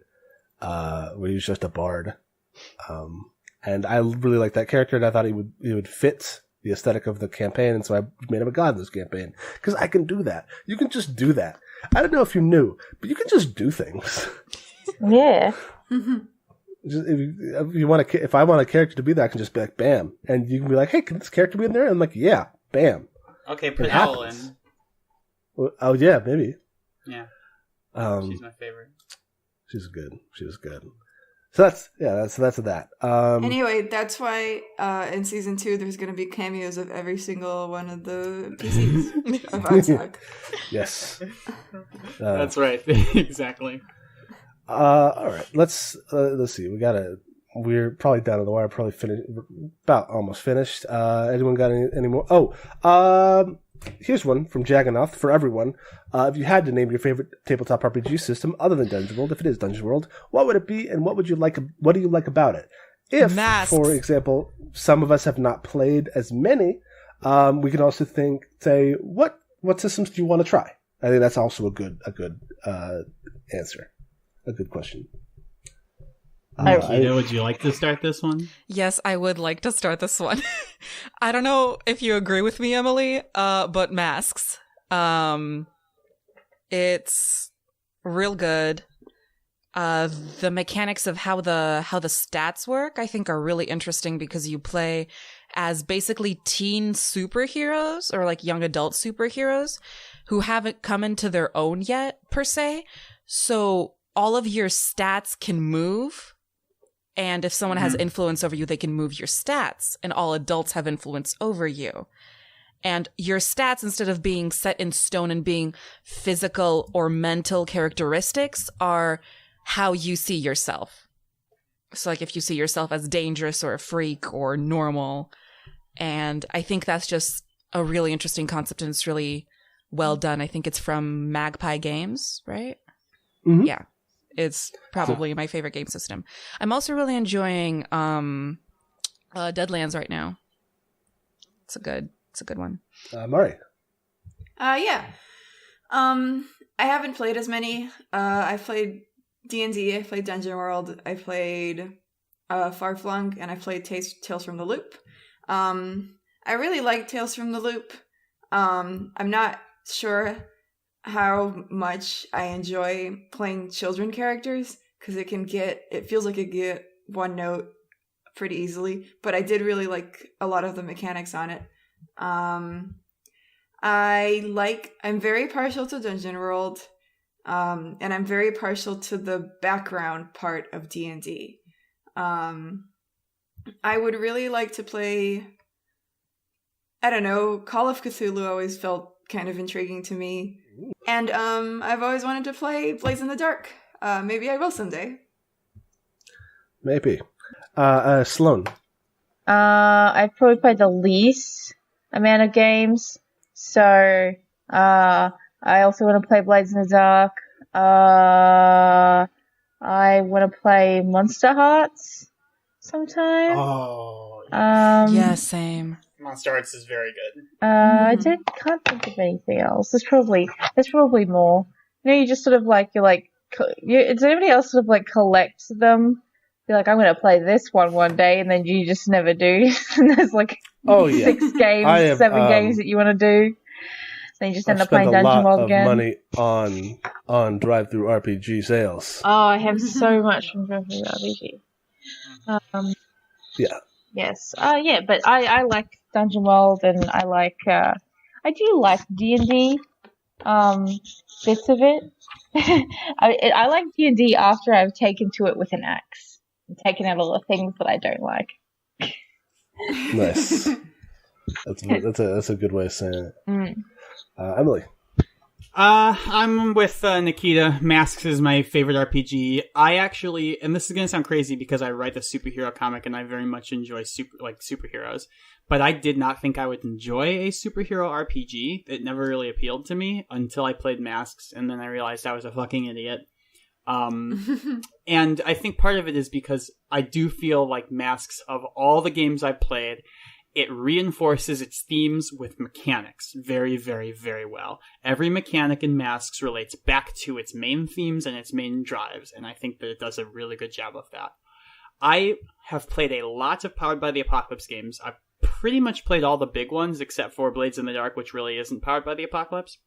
where he was just a bard. And I really liked that character, and I thought he would fit the aesthetic of the campaign, and so I made him a god in this campaign. Because I can do that. You can just do that. I don't know if you knew, but you can just do things. Yeah. If I want a character to be there, I can just be like, bam. And you can be like, hey, can this character be in there? And I'm like, yeah, bam. Okay, put Elle in. Oh, yeah, maybe. Yeah. She's my favorite. She's good. She was good. So that's that. Anyway, that's why in season 2 there's going to be cameos of every single one of the PCs of Artstock. Yes. That's right. Exactly. All right. Let's see. We're probably down to the wire. Probably almost finished. Anyone got any more? Here's one from Jagannath for everyone. If you had to name your favorite tabletop RPG system other than Dungeon World, if it is Dungeon World, what would it be, and what do you like about it? If, Masks. For example, some of us have not played as many, we can also say, what systems do you want to try? I think that's also a good answer, a good question. Nikita, would you like to start this one? Yes, I would like to start this one. I don't know if you agree with me, Emily, but masks. It's real good. The mechanics of how the stats work, I think, are really interesting because you play as basically teen superheroes or like young adult superheroes who haven't come into their own yet, per se. So all of your stats can move. And if someone has influence over you, they can move your stats. And all adults have influence over you. And your stats, instead of being set in stone and being physical or mental characteristics, are how you see yourself. So like if you see yourself as dangerous or a freak or normal. And I think that's just a really interesting concept, and it's really well done. I think it's from Magpie Games, right? Mm-hmm. Yeah. It's probably my favorite game system. I'm also really enjoying Deadlands right now. It's a good one. Mari. Yeah. I haven't played as many. I've played D&D, I played Dungeon World, I played Farflung, and I played Tales from the Loop. I really like Tales from the Loop. I'm not sure how much I enjoy playing children characters, because it feels like it get one note pretty easily, but I did really like a lot of the mechanics on it. I'm very partial to Dungeon World, and I'm very partial to the background part of D&D. I would really like to play, I don't know, Call of Cthulhu always felt kind of intriguing to me. And I've always wanted to play Blaze in the Dark. Maybe I will someday. Maybe. Sloan. I've probably played the least amount of games. So, I also want to play Blades in the Dark. I want to play Monster Hearts sometime. Oh, yeah, same. Monster Hearts is very good. I can't think of anything else. There's probably more. You know, you just sort of like, does anybody else sort of like collect them? You're like, I'm going to play this one day, and then you just never do. And there's like 6 games, 7 games that you want to do. Then you just end up playing Dungeon World again. I've spent a lot of money on drive-through RPG sales. Oh, I have so much from drive-through RPG. Yeah. Yes. Yeah, but I like Dungeon World, and I do like D&D, bits of it. I like D&D after I've taken to it with an axe and taken out all the things that I don't like. Nice. That's a good way of saying it. Emily. I'm with Nikita. Masks is my favorite RPG. I actually, and this is going to sound crazy because I write a superhero comic and I very much enjoy superheroes, but I did not think I would enjoy a superhero RPG. It never really appealed to me until I played Masks, and then I realized I was a fucking idiot. And I think part of it is because I do feel like Masks, of all the games I've played, it reinforces its themes with mechanics very, very, very well. Every mechanic in Masks relates back to its main themes and its main drives, and I think that it does a really good job of that. I have played a lot of Powered by the Apocalypse games. I've pretty much played all the big ones except for Blades in the Dark, which really isn't Powered by the Apocalypse.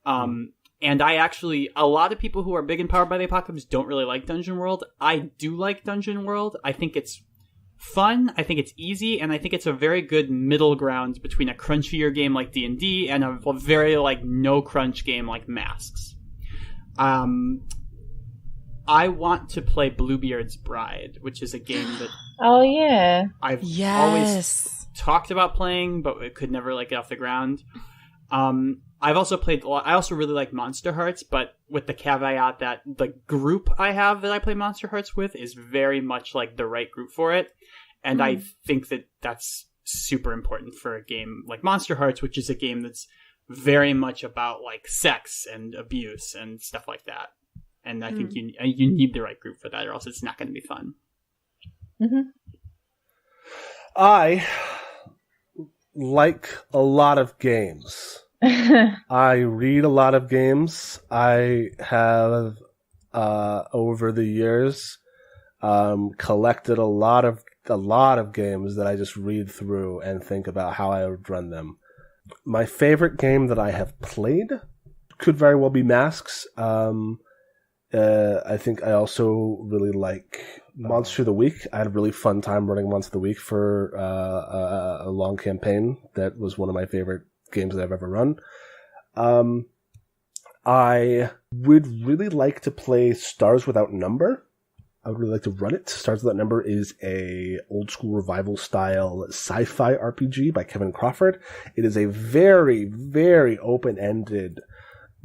And I actually, a lot of people who are big in Powered by the Apocalypse don't really like Dungeon World. I do like Dungeon World. I think it's fun, I think it's easy, and I think it's a very good middle ground between a crunchier game like D&D and a very, like, no-crunch game like Masks. I want to play Bluebeard's Bride, which is a game that I've always talked about playing, but it could never, like, get off the ground. I've also played a lot. I also really like Monster Hearts, but with the caveat that the group I have that I play Monster Hearts with is very much like the right group for it. And I think that that's super important for a game like Monster Hearts, which is a game that's very much about like sex and abuse and stuff like that. And I think you need the right group for that, or else it's not going to be fun. Mm-hmm. I like a lot of games. I read a lot of games. I have, over the years, collected a lot of games that I just read through and think about how I would run them. My favorite game that I have played could very well be Masks. I think I also really like Monster of the Week. I had a really fun time running Monster of the Week for a long campaign. That was one of my favorite games that I've ever run. I would really like to play Stars Without Number. I would really like to run it. Stars Without Number is a old school revival style sci-fi RPG by Kevin Crawford. It is a very, very open-ended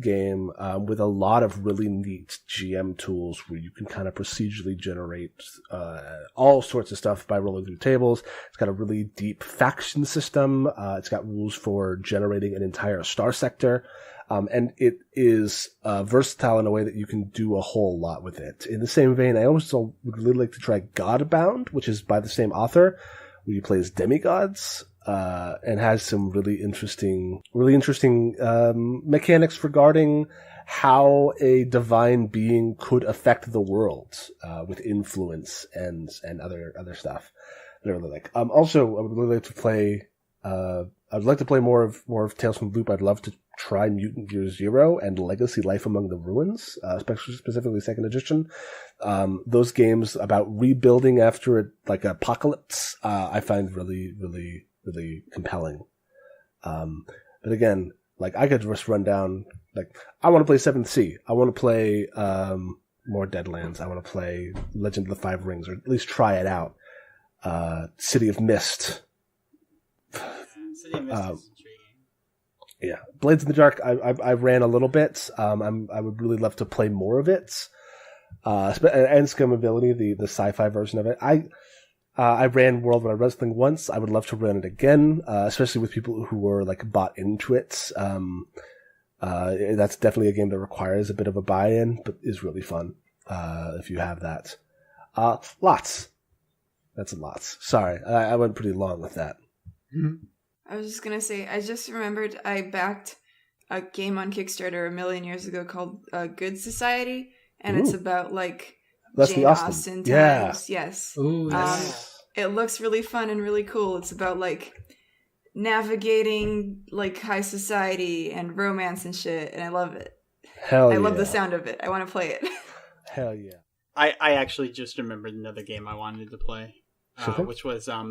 game with a lot of really neat GM tools where you can kind of procedurally generate all sorts of stuff by rolling through tables. It's got a really deep faction system. It's got rules for generating an entire star sector. And it is versatile in a way that you can do a whole lot with it. In the same vein, I also would really like to try Godbound, which is by the same author, where you play as demigods. And has some really interesting mechanics regarding how a divine being could affect the world with influence and other stuff that I really like. Also, I would really like to play. I'd like to play more of Tales from the Loop. I'd love to try Mutant Year Zero and Legacy: Life Among the Ruins, specifically Second Edition. Those games about rebuilding after like an apocalypse, I find really, really, really compelling. But again, like I could just run down, like I want to play 7th Sea. I want to play more Deadlands. I want to play Legend of the Five Rings, or at least try it out. City of Mist. City of Mist is intriguing. Yeah, Blades in the Dark. I ran a little bit. I would really love to play more of it. And Scumability, the sci-fi version of it. I ran World Wide Wrestling once. I would love to run it again, especially with people who were like bought into it. That's definitely a game that requires a bit of a buy-in, but is really fun if you have that. Lots. That's lots. Sorry, I went pretty long with that. I was just gonna say, I just remembered I backed a game on Kickstarter a million years ago called Good Society, and it's about like Leslie Jane Austen times. Yeah. Yes. Ooh, yes. It looks really fun and really cool. It's about like navigating like high society and romance and shit, and I love it. Hell yeah. I love the sound of it. I want to play it. Hell yeah. I actually just remembered another game I wanted to play. Which was I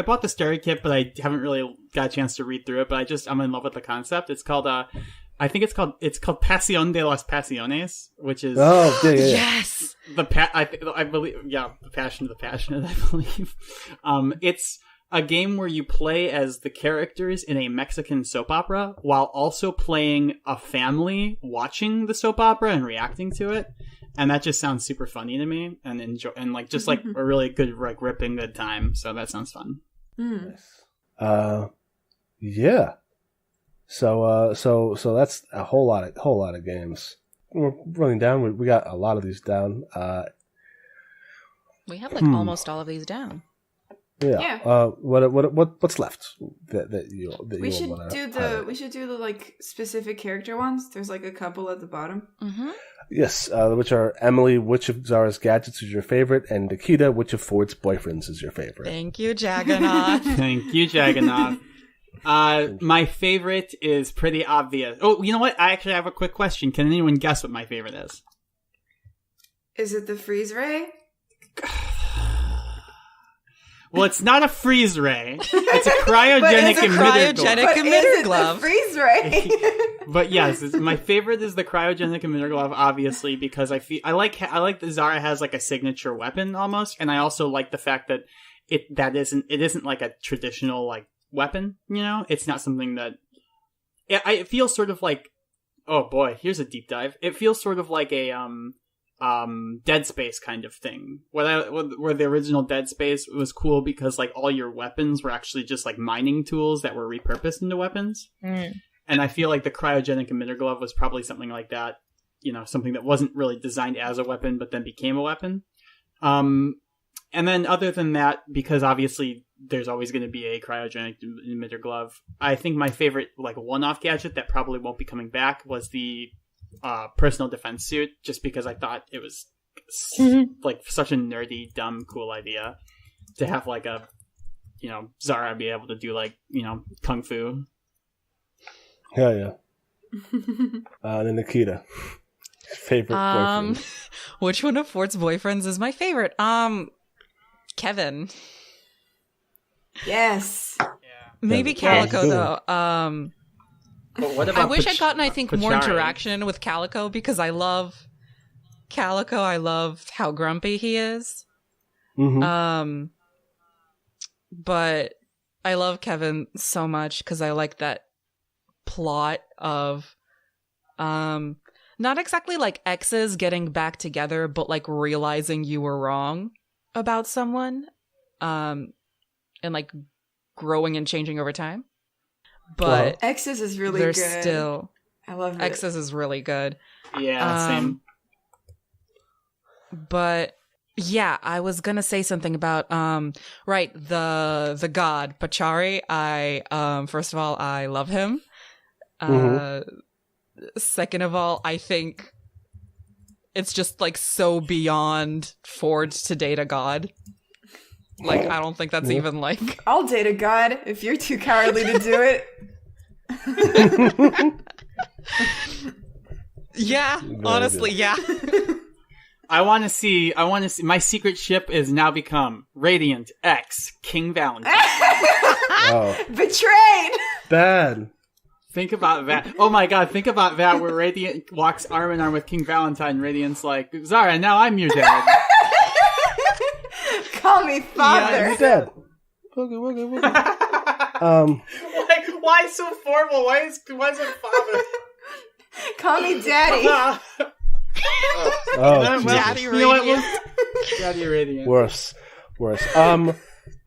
bought the starter kit, but I haven't really got a chance to read through it. But I'm in love with the concept. It's called I think it's called Pasión de las Pasiones, which is yes, I believe the Passion of the Passionate. I believe it's a game where you play as the characters in a Mexican soap opera while also playing a family watching the soap opera and reacting to it. And that just sounds super funny to me, and like a really good, like ripping good time. So that sounds fun. Nice. Yeah. So that's a whole lot of games. We're running down. We got a lot of these down. We have like almost all of these down. Yeah. What's left that you we should want do highlight? we should do the like specific character ones. There's like a couple at the bottom. Mm-hmm. Yes, which are Emily, which of Zara's gadgets is your favorite, and Nikita, which of Ford's boyfriends is your favorite? Thank you, Jagannath. Thank you, Jagannath. My favorite is pretty obvious. Oh, you know what? I actually have a quick question. Can anyone guess what my favorite is? Is it the freeze ray? Well, it's not a freeze ray. It's a cryogenic emitter glove. The freeze ray. But yes, my favorite is the cryogenic emitter glove, obviously, because I like that Zara has like a signature weapon almost, and I also like the fact that it isn't like a traditional like weapon. You know, it's not something that it feels sort of like. Oh boy, here's a deep dive. It feels sort of like a Dead Space kind of thing, where the original Dead Space was cool because like all your weapons were actually just like mining tools that were repurposed into weapons. And I feel like the cryogenic emitter glove was probably something like that, you know, something that wasn't really designed as a weapon but then became a weapon. And then other than that, because obviously there's always going to be a cryogenic emitter glove, I think my favorite like one-off gadget that probably won't be coming back was the personal defense suit, just because I thought it was like such a nerdy, dumb, cool idea to have like a, you know, Zara be able to do like, you know, kung fu. Yeah. Then Nikita, favorite boyfriend. Which one of Fort's boyfriends is my favorite? Kevin. Yes. Yeah. Maybe Calico though. But what about I wish I'd gotten, I think, more Pachari? interaction with Calico because I love Calico. I love how grumpy he is. Mm-hmm. But I love Kevin so much because I like that plot of, not exactly like exes getting back together, but like realizing you were wrong about someone, and like growing and changing over time. But Exes is really they're good. still, I love it. Exes is really good. Yeah, same. But yeah, I was gonna say something about right, the god Pachari. I first of all, I love him. Second of all, I think it's just like so beyond Ford to date a god. Like, I don't think that's even like... I'll date a god if you're too cowardly to do it. Yeah, honestly, yeah. I want to see, my secret ship is now become Radiant X King Valentine. Betrayed! Bad. Think about that. Oh my god, think about that where Radiant walks arm in arm with King Valentine. Radiant's like, Zara, now I'm your dad. Call me father. Yeah, he's dead. Woogie. Why so formal? Why is it father? Call me daddy. Daddy Radiant. Daddy Radiant. Worse.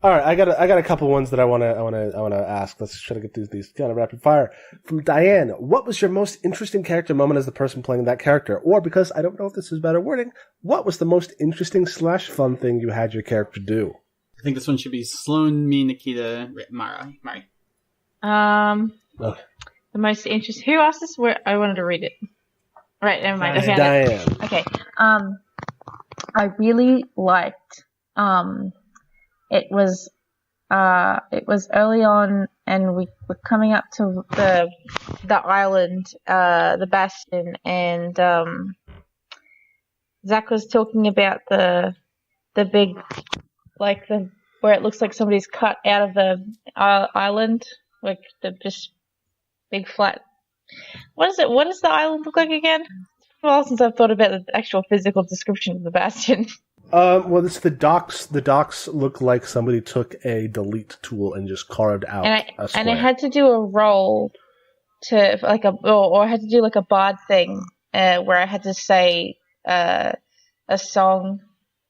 All right, I got a couple ones that I want to ask. Let's try to get these kind of rapid fire. From Diane, what was your most interesting character moment as the person playing that character? Or, because I don't know if this is better wording, what was the most interesting / fun thing you had your character do? I think this one should be Sloan, me, Nikita, Mari. Okay. The most interesting. Who asked this? Where I wanted to read it. Right, never mind. I found Diane. it. Okay. I really liked. It was early on, and we were coming up to the island, the Bastion, and Zach was talking about the big, like where it looks like somebody's cut out of the island, like the just big flat. What is it? What does the island look like again? It's been a while since I've thought about the actual physical description of the Bastion. Well, it's the docks. The docks look like somebody took a delete tool and just carved out a square. And I had to do a roll to like or I had to do like a bard thing where I had to say a song,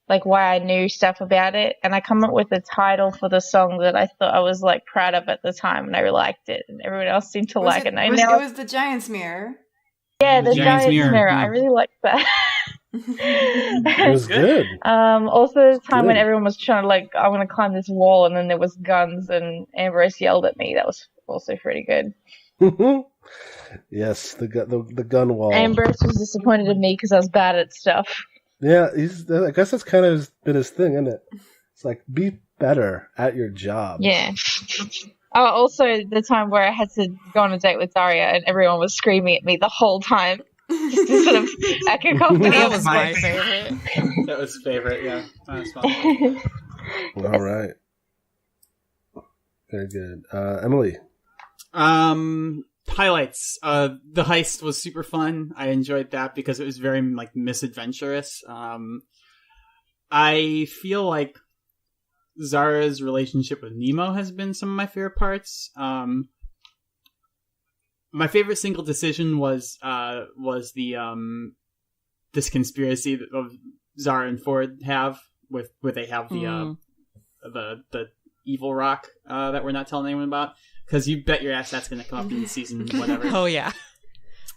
like why I knew stuff about it, and I come up with a title for the song that I thought I was like proud of at the time, and I liked it, and everyone else seemed to like it. And it was the Giant's Mirror. Yeah, the Giant's Mirror. Yeah. I really liked that. It was good. Also, the time when Good. everyone was trying to like, I'm gonna climb this wall, and then there was guns, and Ambrose yelled at me. That was also pretty good. Yes, the gun wall. Ambrose was disappointed in me because I was bad at stuff. Yeah, I guess that's kind of been his thing, isn't it? It's like, be better at your job. Yeah. Oh, also the time where I had to go on a date with Daria, and everyone was screaming at me the whole time. Just to sort of echo company. That was my favorite. That was favorite, yeah. That was fun. All right. Very good. Emily. Highlights. The heist was super fun. I enjoyed that because it was very like misadventurous. I feel like Zara's relationship with Nemo has been some of my favorite parts. My favorite single decision was the this conspiracy that Zara and Ford have where they have the evil rock that we're not telling anyone about, because you bet your ass that's going to come up in season whatever. Oh yeah.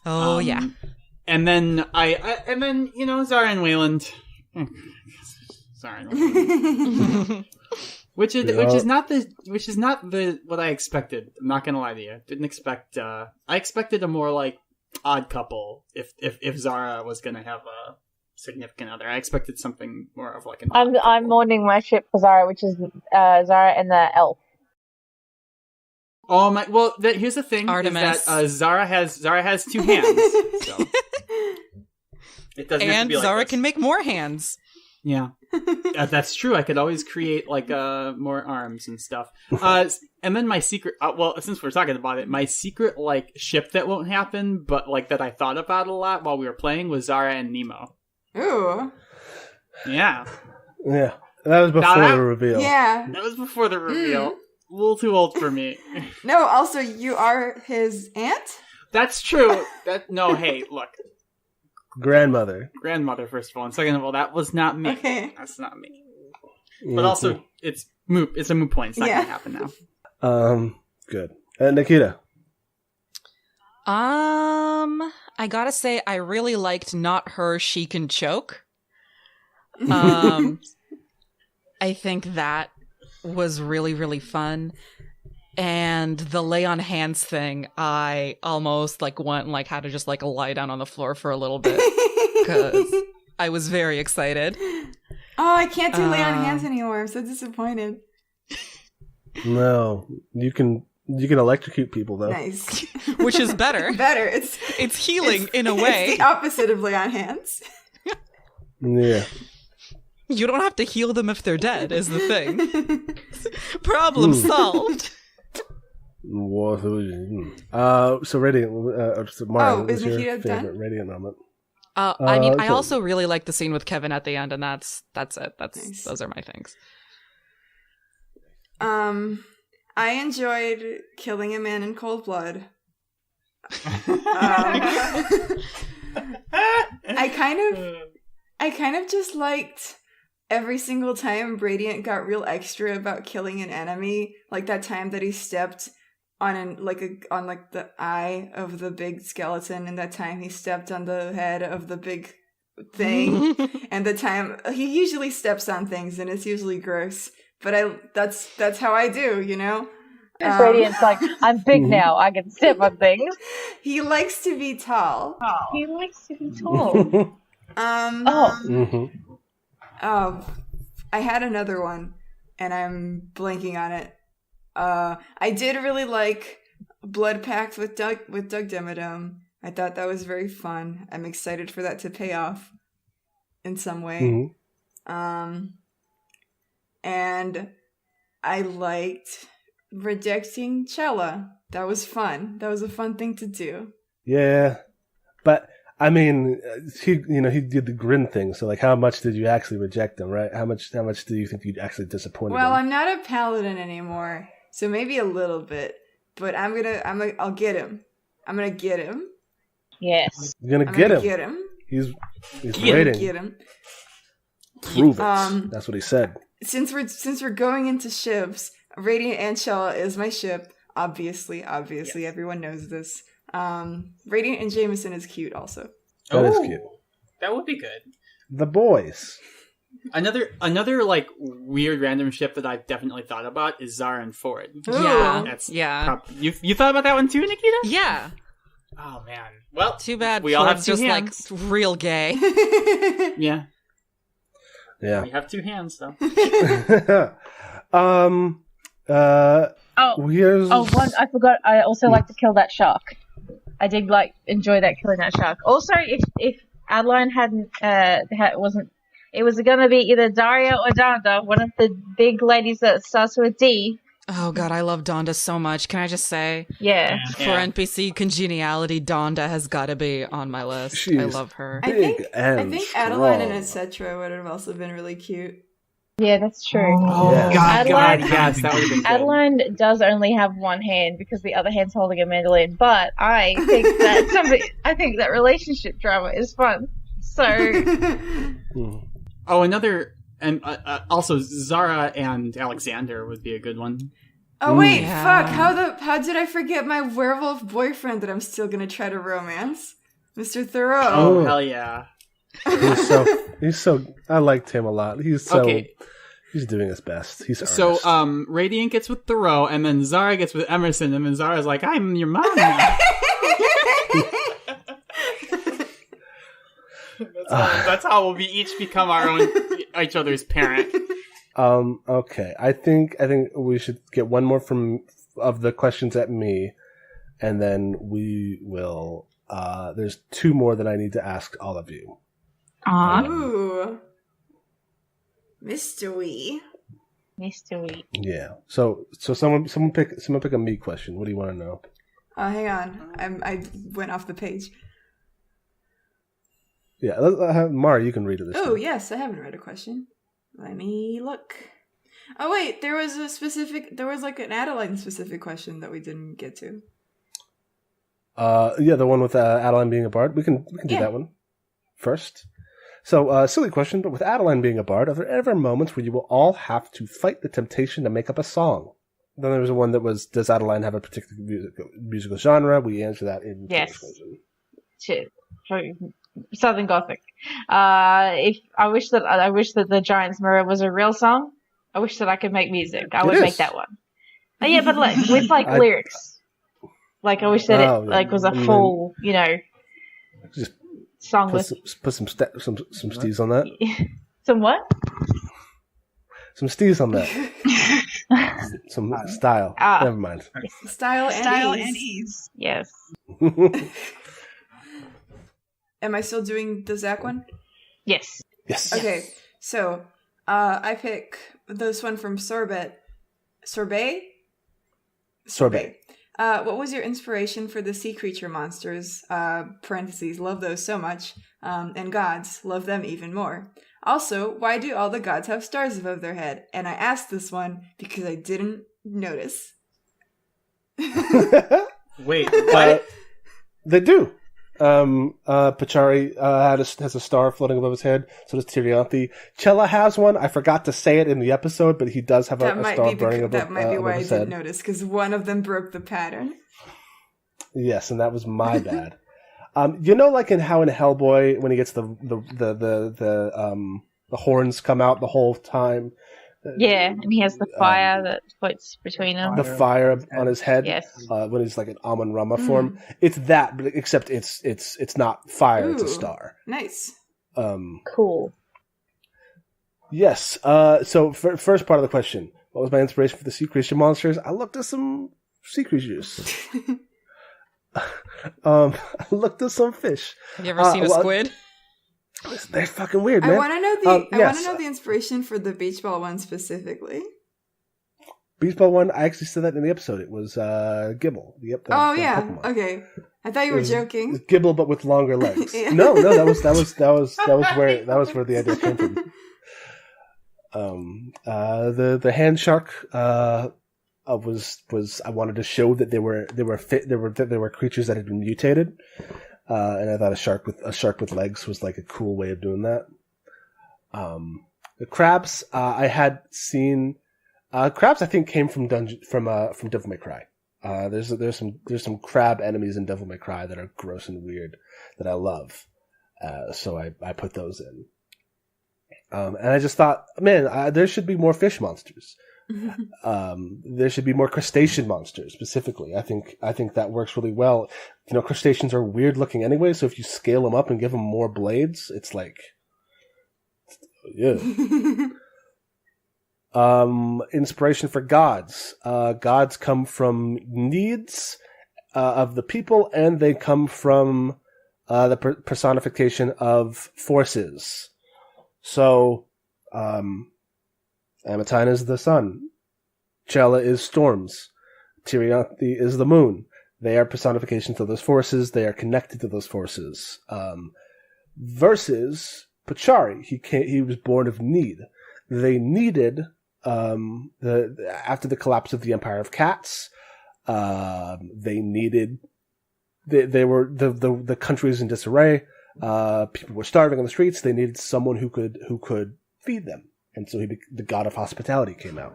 Yeah. And then and then Zara and Wayland. Zara and Wayland. Which is not what I expected. I'm not gonna lie to you. Didn't expect. I expected a more like odd couple. If Zara was gonna have a significant other, I expected something more of like an. I'm mourning my ship for Zara, which is Zara and the elf. Oh my! Well, here's the thing: Artemis. is that Zara has two hands. So it doesn't have to be like Zara this. can make more hands. Yeah, that's true. I could always create like more arms and stuff. And then my secret. Well, since we're talking about it, my secret like ship that won't happen, but like that I thought about a lot while we were playing was Zara and Nemo. Ooh. Yeah. Yeah, that was before the reveal. Yeah. That was before the reveal. A little too old for me. No, also you are his aunt? That's true. Hey, look. Grandmother, first of all, and second of all, that was not me. Okay. That's not me. But also, it's moot. It's a moot point. It's not gonna happen now. Good. Nikita. I gotta say, I really liked Not Her, She Can Choke. I think that was really, really fun. And the lay on hands thing, I almost like went and like had to just like lie down on the floor for a little bit because I was very excited. Oh, I can't do lay on hands anymore. I'm so disappointed. No, you can electrocute people though. Nice. Which is better. Better. It's healing in a way. It's the opposite of lay on hands. Yeah. You don't have to heal them if they're dead, is the thing. Problem solved. So Radiant. Mara, is what's your Nikita done? favorite Radiant moment? I mean, I also really like the scene with Kevin at the end, and that's it. Nice. Those are my things. I enjoyed killing a man in cold blood. I kind of just liked every single time Radiant got real extra about killing an enemy, like that time that he stepped on the eye of the big skeleton, and that time he stepped on the head of the big thing, and the time he usually steps on things and it's usually gross, but that's how I do, you know. Radiant's like, I'm big now, I can step on things. He likes to be tall. He likes to be tall. Oh, I had another one, and I'm blanking on it. I did really like Blood Pact with Doug Dimmadome. I thought that was very fun. I'm excited for that to pay off in some way. And I liked rejecting Chella. That was fun. That was a fun thing to do. Yeah, but I mean, he did the grin thing. So, like, how much did you actually reject him? Right? How much do you think you actually disappointed him? Well, I'm not a paladin anymore, so maybe a little bit. But I'll get him. I'm gonna get him. Yes. You're gonna get him. Get him. He's waiting. Get him. Prove it. That's what he said. Since we're going into ships, Radiant and Chella is my ship. Obviously, yes. Everyone knows this. Radiant and Jameson is cute also. That is cute. That would be good. The Boys. Another like weird random ship that I've definitely thought about is Zara and Ford. Yeah, That's yeah. You thought about that one too, Nikita? Yeah. Oh man. Well, Too bad. we all have Ford's two just hands. like real gay. Yeah. Yeah. We have two hands though. Here's... one I forgot. I also like to kill that shark. I did enjoy that killing that shark. Also, if Adeline hadn't it was going to be either Daria or Donda, one of the big ladies that starts with D. Oh god, I love Donda so much. Can I just say, Yeah. for NPC congeniality, Donda has got to be on my list. I love her. I think and Adeline and strong. etc. would have also been really cute. Yeah, that's true. Oh Yeah. God, Adeline- yes, that would have been good. Adeline does only have one hand because the other hand's holding a mandolin, but I think that relationship drama is fun. So Oh, another, and also Zara and Alexander would be a good one. Oh wait, Yeah. fuck! How did I forget my werewolf boyfriend that I'm still gonna try to romance, Mr. Thoreau? Oh, hell yeah! He's so. I liked him a lot. He's so. Okay. He's doing his best. He's So, earnest. Radiant gets with Thoreau, and then Zara gets with Emerson, and then Zara's like, "I'm your mom now." That's how we'll each become each other's parent. Okay. I think we should get one more of the questions at me, and then we will. There's two more that I need to ask all of you. Ooh, Mr. Wee. Yeah. So someone pick a me question. What do you want to know? Oh, hang on. I went off the page. Yeah, Mara, you can read it this Oh, time. yes, I haven't read a question. Let me look. Oh, wait, there was like an Adeline specific question that we didn't get to. Yeah, the one with Adeline being a bard. We can do that one first. So, silly question, but with Adeline being a bard, are there ever moments where you will all have to fight the temptation to make up a song? Then there was one that was, does Adeline have a particular musical genre? We answer that in Yes. question. Southern Gothic. If I wish that the Giant's Mirror was a real song. I wish that I could make music. I would make that one. Yeah, but with lyrics. I wish that it was a full, Just song put with some steez on that. some what? Some steez on that. Some style. Never mind. Style and ease. Yes. Am I still doing the Zach one? Yes. Yes. Okay, so I pick this one from Sorbet. Sorbet? What was your inspiration for the sea creature monsters? Parentheses, love those so much. And gods, love them even more. Also, why do all the gods have stars above their head? And I asked this one because I didn't notice. Wait, what? They do. Pachari has a star floating above his head. So does Tirianthe. Chella has one. I forgot to say it in the episode, but he does have a star burning above his head. That might be why I didn't notice, because one of them broke the pattern. Yes, and that was my bad. Like in Hellboy, when he gets the horns come out the whole time. Yeah, and he has the fire that floats between them. The fire on his head. Yes. When he's like an Amon Rama form. It's that, but except it's not fire, it's a star. Nice. Cool. Yes. So first part of the question. What was my inspiration for the sea creature monsters? I looked at some sea creatures. I looked at some fish. Have you ever seen a squid? They're fucking weird, man. I want to know the inspiration for the beach ball one specifically. Beach ball one, I actually said that in the episode. It was Gibble. Yeah. Pokemon. Okay. I thought you were joking. It was Gibble, but with longer legs. Yeah. No, that was where the idea came from. The hand shark was I wanted to show that they were creatures that had been mutated. And I thought a shark with legs was like a cool way of doing that. The crabs, I had seen, crabs I think came from Devil May Cry. There's some crab enemies in Devil May Cry that are gross and weird that I love. So I put those in. And I just thought, man, there should be more fish monsters. There should be more crustacean monsters specifically. I think that works really well. You know, crustaceans are weird looking anyway, so if you scale them up and give them more blades, it's like, yeah. Inspiration for gods. Gods come from needs of the people, and they come from the personification of forces. So, Amatine is the sun. Chela is storms. Tirianthe is the moon. They are personifications of those forces. They are connected to those forces. Versus Pachari. He was born of need. They needed, after the collapse of the Empire of Cats, the country was in disarray. People were starving on the streets. They needed someone who could feed them. And so the god of hospitality came out.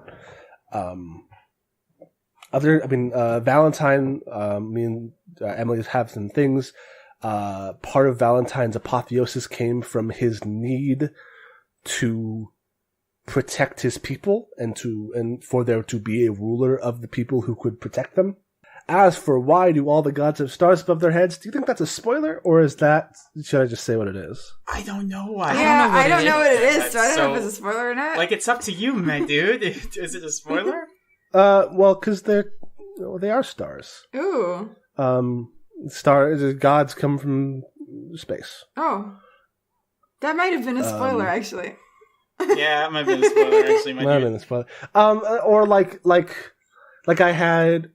Valentine, me and Emily have some things. Part of Valentine's apotheosis came from his need to protect his people and for there to be a ruler of the people who could protect them. As for why do all the gods have stars above their heads, do you think that's a spoiler, or should I just say what it is? I don't know why. Yeah, I don't know what it is, so I don't know if it's a spoiler or not. Like, it's up to you, my dude. Is it a spoiler? Well, because they are stars. Ooh. Gods come from space. Oh. That might have been a spoiler, actually. Yeah, it might have been a spoiler, actually. Might have been a spoiler. Or like I had,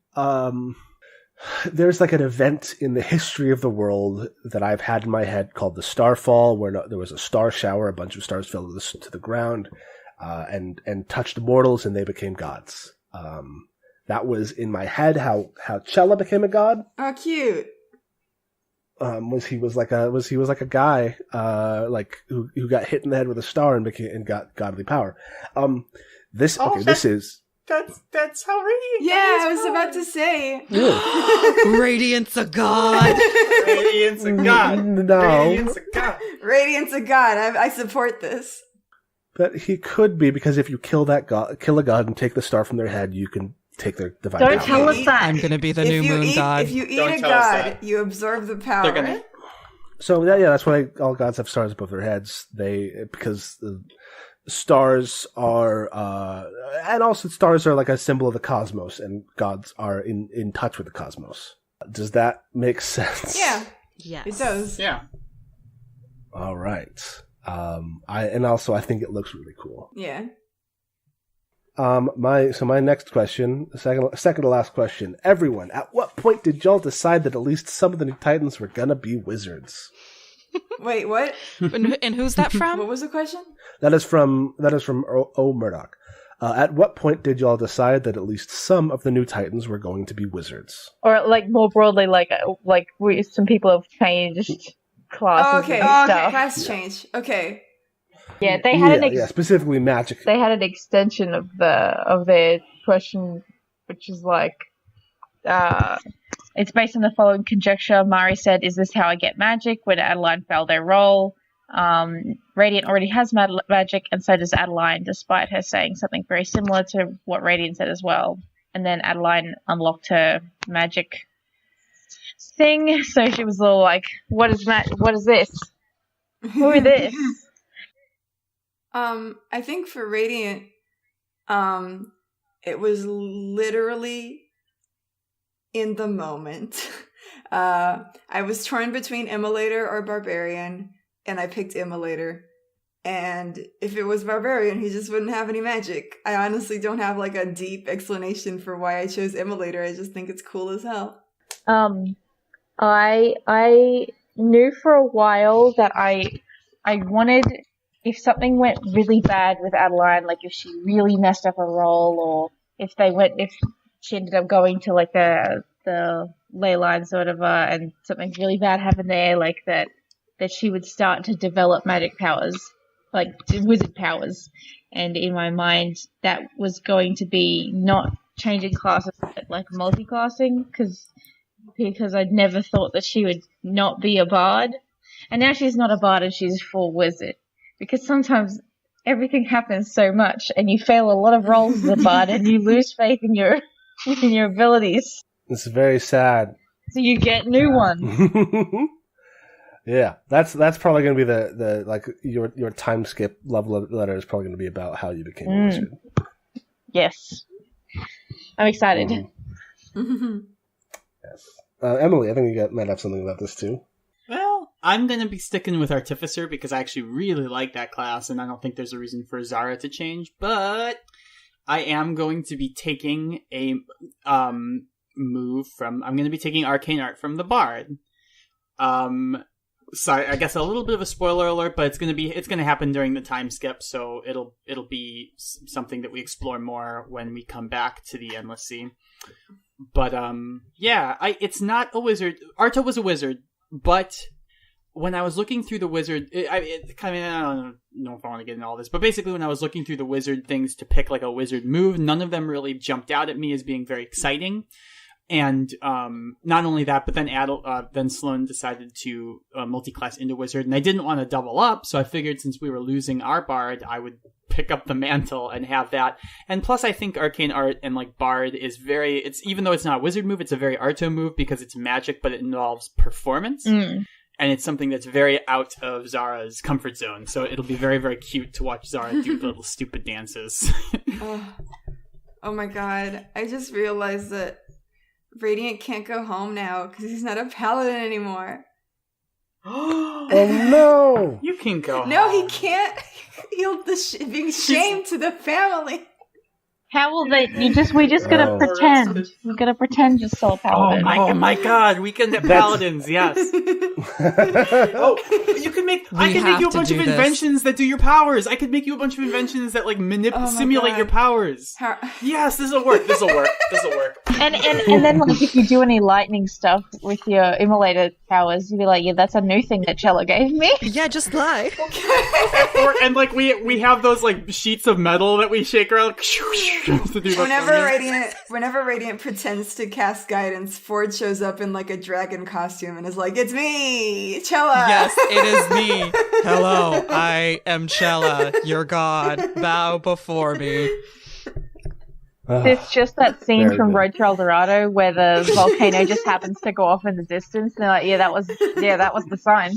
there's like an event in the history of the world that I've had in my head called the Starfall, where there was a star shower, a bunch of stars fell to the ground, and touched mortals, and they became gods. That was in my head how Chela became a god. Oh, cute. He was like a guy who got hit in the head with a star and got godly power. That's how Radiant. Yeah, I was about to say. Radiant's a god. Radiant's a god. No. Radiant's a god. Radiant's a god. I support this. But he could be, because if you kill a god and take the star from their head, you can take their divine power. Don't tell us that. I'm gonna be the new moon god. If you eat a god, you absorb the power. So that's why all gods have stars above their heads. Because the stars are, and also stars are like a symbol of the cosmos, and gods are in touch with the cosmos. Does that make sense? Yeah. Yes. It does. Yeah. All right. I think it looks really cool. Yeah. My next question, the second to last question. Everyone, at what point did y'all decide that at least some of the new Titans were gonna be wizards? Wait, what? And who's that from? What was the question? That is from O. Murdoch. At what point did y'all decide that at least some of the new Titans were going to be wizards? Or like more broadly, some people have changed classes. Okay, and stuff. class change. Okay. Yeah, they had specifically magic. They had an extension of their question, which is like, it's based on the following conjecture. Mari said, "Is this how I get magic?" When Adeline failed their role. Radiant already has magic, and so does Adeline, despite her saying something very similar to what Radiant said as well. And then Adeline unlocked her magic thing, so she was all like, "What is this? Who is this?" I think for Radiant, it was literally in the moment. I was torn between Immolator or Barbarian, and I picked Immolator. And if it was Barbarian, he just wouldn't have any magic. I honestly don't have like a deep explanation for why I chose Immolator. I just think it's cool as hell. I knew for a while that I wanted, if something went really bad with Adeline, like if she really messed up a role, or if she ended up going to like the ley lines or whatever, and something really bad happened there, like that she would start to develop magic powers, like wizard powers. And in my mind, that was going to be not changing classes, but like multi-classing, because I'd never thought that she would not be a bard. And now she's not a bard and she's a full wizard. Because sometimes everything happens so much, and you fail a lot of rolls as a bard, and you lose faith in your abilities. It's very sad. So you get new ones. Yeah, that's probably going to be the like your time skip level letter is probably going to be about how you became a wizard. Yes, I'm excited. Yes, Emily, I think you might have something about this too. Well, I'm going to be sticking with Artificer because I actually really like that class, and I don't think there's a reason for Zara to change. But I am going to be taking a move from. I'm going to be taking Arcane Art from the Bard. Sorry, I guess a little bit of a spoiler alert, but it's going to happen during the time skip, so it'll be something that we explore more when we come back to the Endless Sea. But yeah, it's not a wizard. Arto was a wizard, but when I was looking through the wizard, I don't know if I want to get into all this, but basically when I was looking through the wizard things to pick like a wizard move, none of them really jumped out at me as being very exciting. And not only that, but then Sloan decided to multi-class into wizard, and I didn't want to double up, so I figured since we were losing our bard, I would pick up the mantle and have that. And plus, I think Arcane Art and like Bard is it's even though it's not a wizard move, it's a very Arto move because it's magic, but it involves performance. And it's something that's very out of Zara's comfort zone. So it'll be very, very cute to watch Zara do little stupid dances. Oh my god. I just realized that Radiant can't go home now because he's not a paladin anymore. Oh no! You can go No, home. he can't. He'll be shamed to the family. How will they? We just gotta pretend. We gotta pretend you're still a paladin. Oh my god, we can get paladins, yes. Oh, you can make. I can make you a bunch of inventions that do your powers. I could make you a bunch of inventions that like simulate your powers. Yes, this will work. This will work. And then like if you do any lightning stuff with your immolated powers, you'd be like, yeah, that's a new thing that Chella gave me. Yeah, just lie. And like we have those like sheets of metal that we shake around. Whenever Radiant pretends to cast guidance, Ford shows up in like a dragon costume and is like, "It's me, Chella." Yes, it is me. Hello, I am Chella, your god. Bow before me. It's just that scene from Road to El Dorado where the volcano just happens to go off in the distance. And they're like, that was the sign.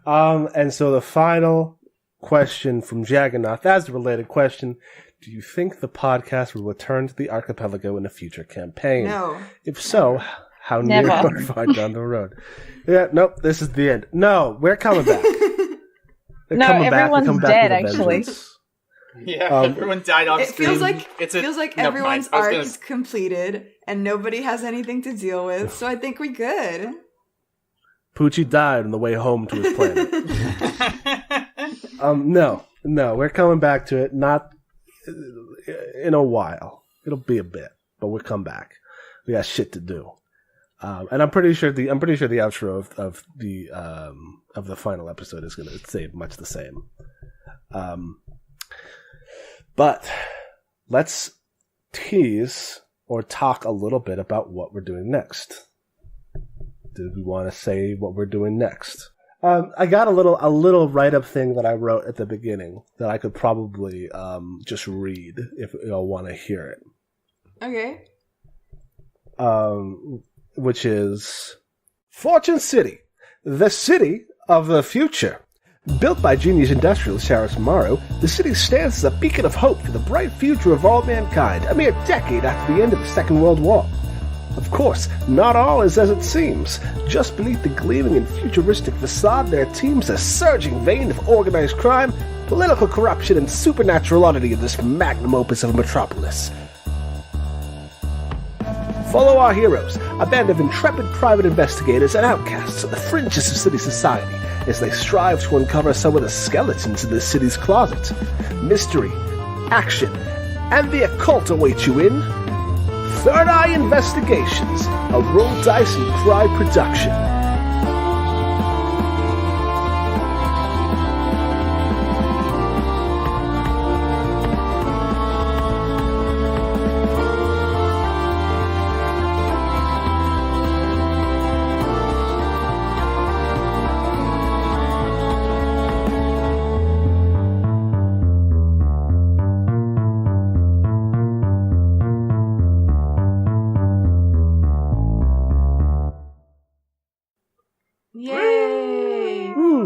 And so the final question from Jagannath, as a related question, do you think the podcast will return to the archipelago in a future campaign? No. If so, how near or far down the road? Yeah, nope, this is the end. No, we're coming back. Everyone's dead, actually. Yeah, everyone died off screen. It feels like everyone's arc is completed and nobody has anything to deal with, so I think we're good. Poochie died on the way home to his planet. No, we're coming back to it. Not in a while. It'll be a bit, but we'll come back. We got shit to do, and I'm pretty sure the outro of the final episode is going to stay much the same. But let's tease or talk a little bit about what we're doing next. Do we want to say what we're doing next? I got a little write-up thing that I wrote at the beginning that I could probably just read if y'all want to hear it. Okay. Which is Fortune City, the city of the future. Built by genius industrialist Sharis Morrow, the city stands as a beacon of hope for the bright future of all mankind, a mere decade after the end of the Second World War. Of course, not all is as it seems. Just beneath the gleaming and futuristic facade, there teems a surging vein of organized crime, political corruption, and supernatural oddity in this magnum opus of a metropolis. Follow our heroes, a band of intrepid private investigators and outcasts at the fringes of city society, as they strive to uncover some of the skeletons in the city's closet. Mystery, action, and the occult await you in Third Eye Investigations, a Roll Dice and Cry production.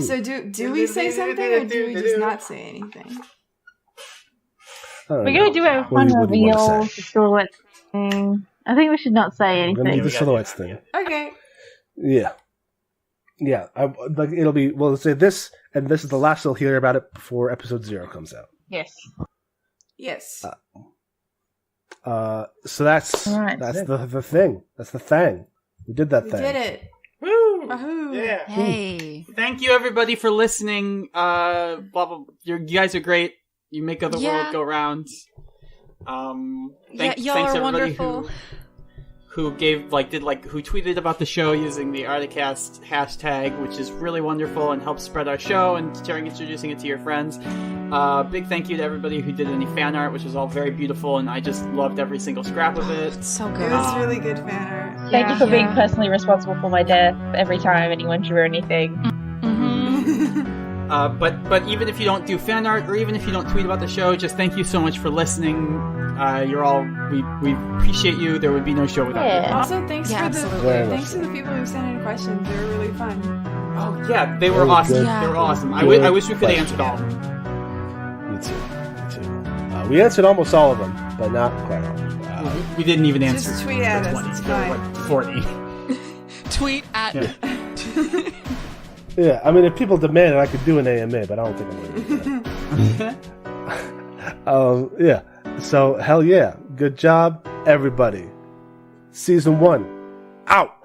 So do we say something or do we just not say anything? We're going to do a fun reveal, the silhouettes thing. I think we should not say anything. We're going to do the silhouettes thing. Okay. Yeah. Yeah. It'll be, we'll say this, and this is the last you'll hear about it before episode 0 comes out. Yes. Yes. So that's right. the thing. That's the thing. We did that thing. We did it. Woo! Wahoo! Yeah. Hey. Thank you, everybody, for listening. Blah, blah. You guys are great. You make the world go round. Thanks y'all are everybody wonderful. who tweeted about the show using the Articast hashtag, which is really wonderful and helps spread our show and introducing it to your friends. Big thank you to everybody who did any fan art, which was all very beautiful, and I just loved every single scrap of it. It's so It good. was really good fan art. Thank you for being personally responsible for my death every time anyone drew anything. But even if you don't do fan art, or even if you don't tweet about the show, just thank you so much for listening. We appreciate you. There would be no show without you. Also, thanks to the people who sent in questions. They were really fun. Oh yeah, they were awesome. Yeah. They were awesome. Good I wish we could have answered all of them. Me too. We answered almost all of them, but not quite all. We didn't even answer. Just tweet at us. 20. It's There were fine. like 40. Tweet at Yeah, I mean, if people demand it, I could do an AMA, but I don't think I'm going to do that. Yeah. So, hell yeah. Good job, everybody. Season 1, out.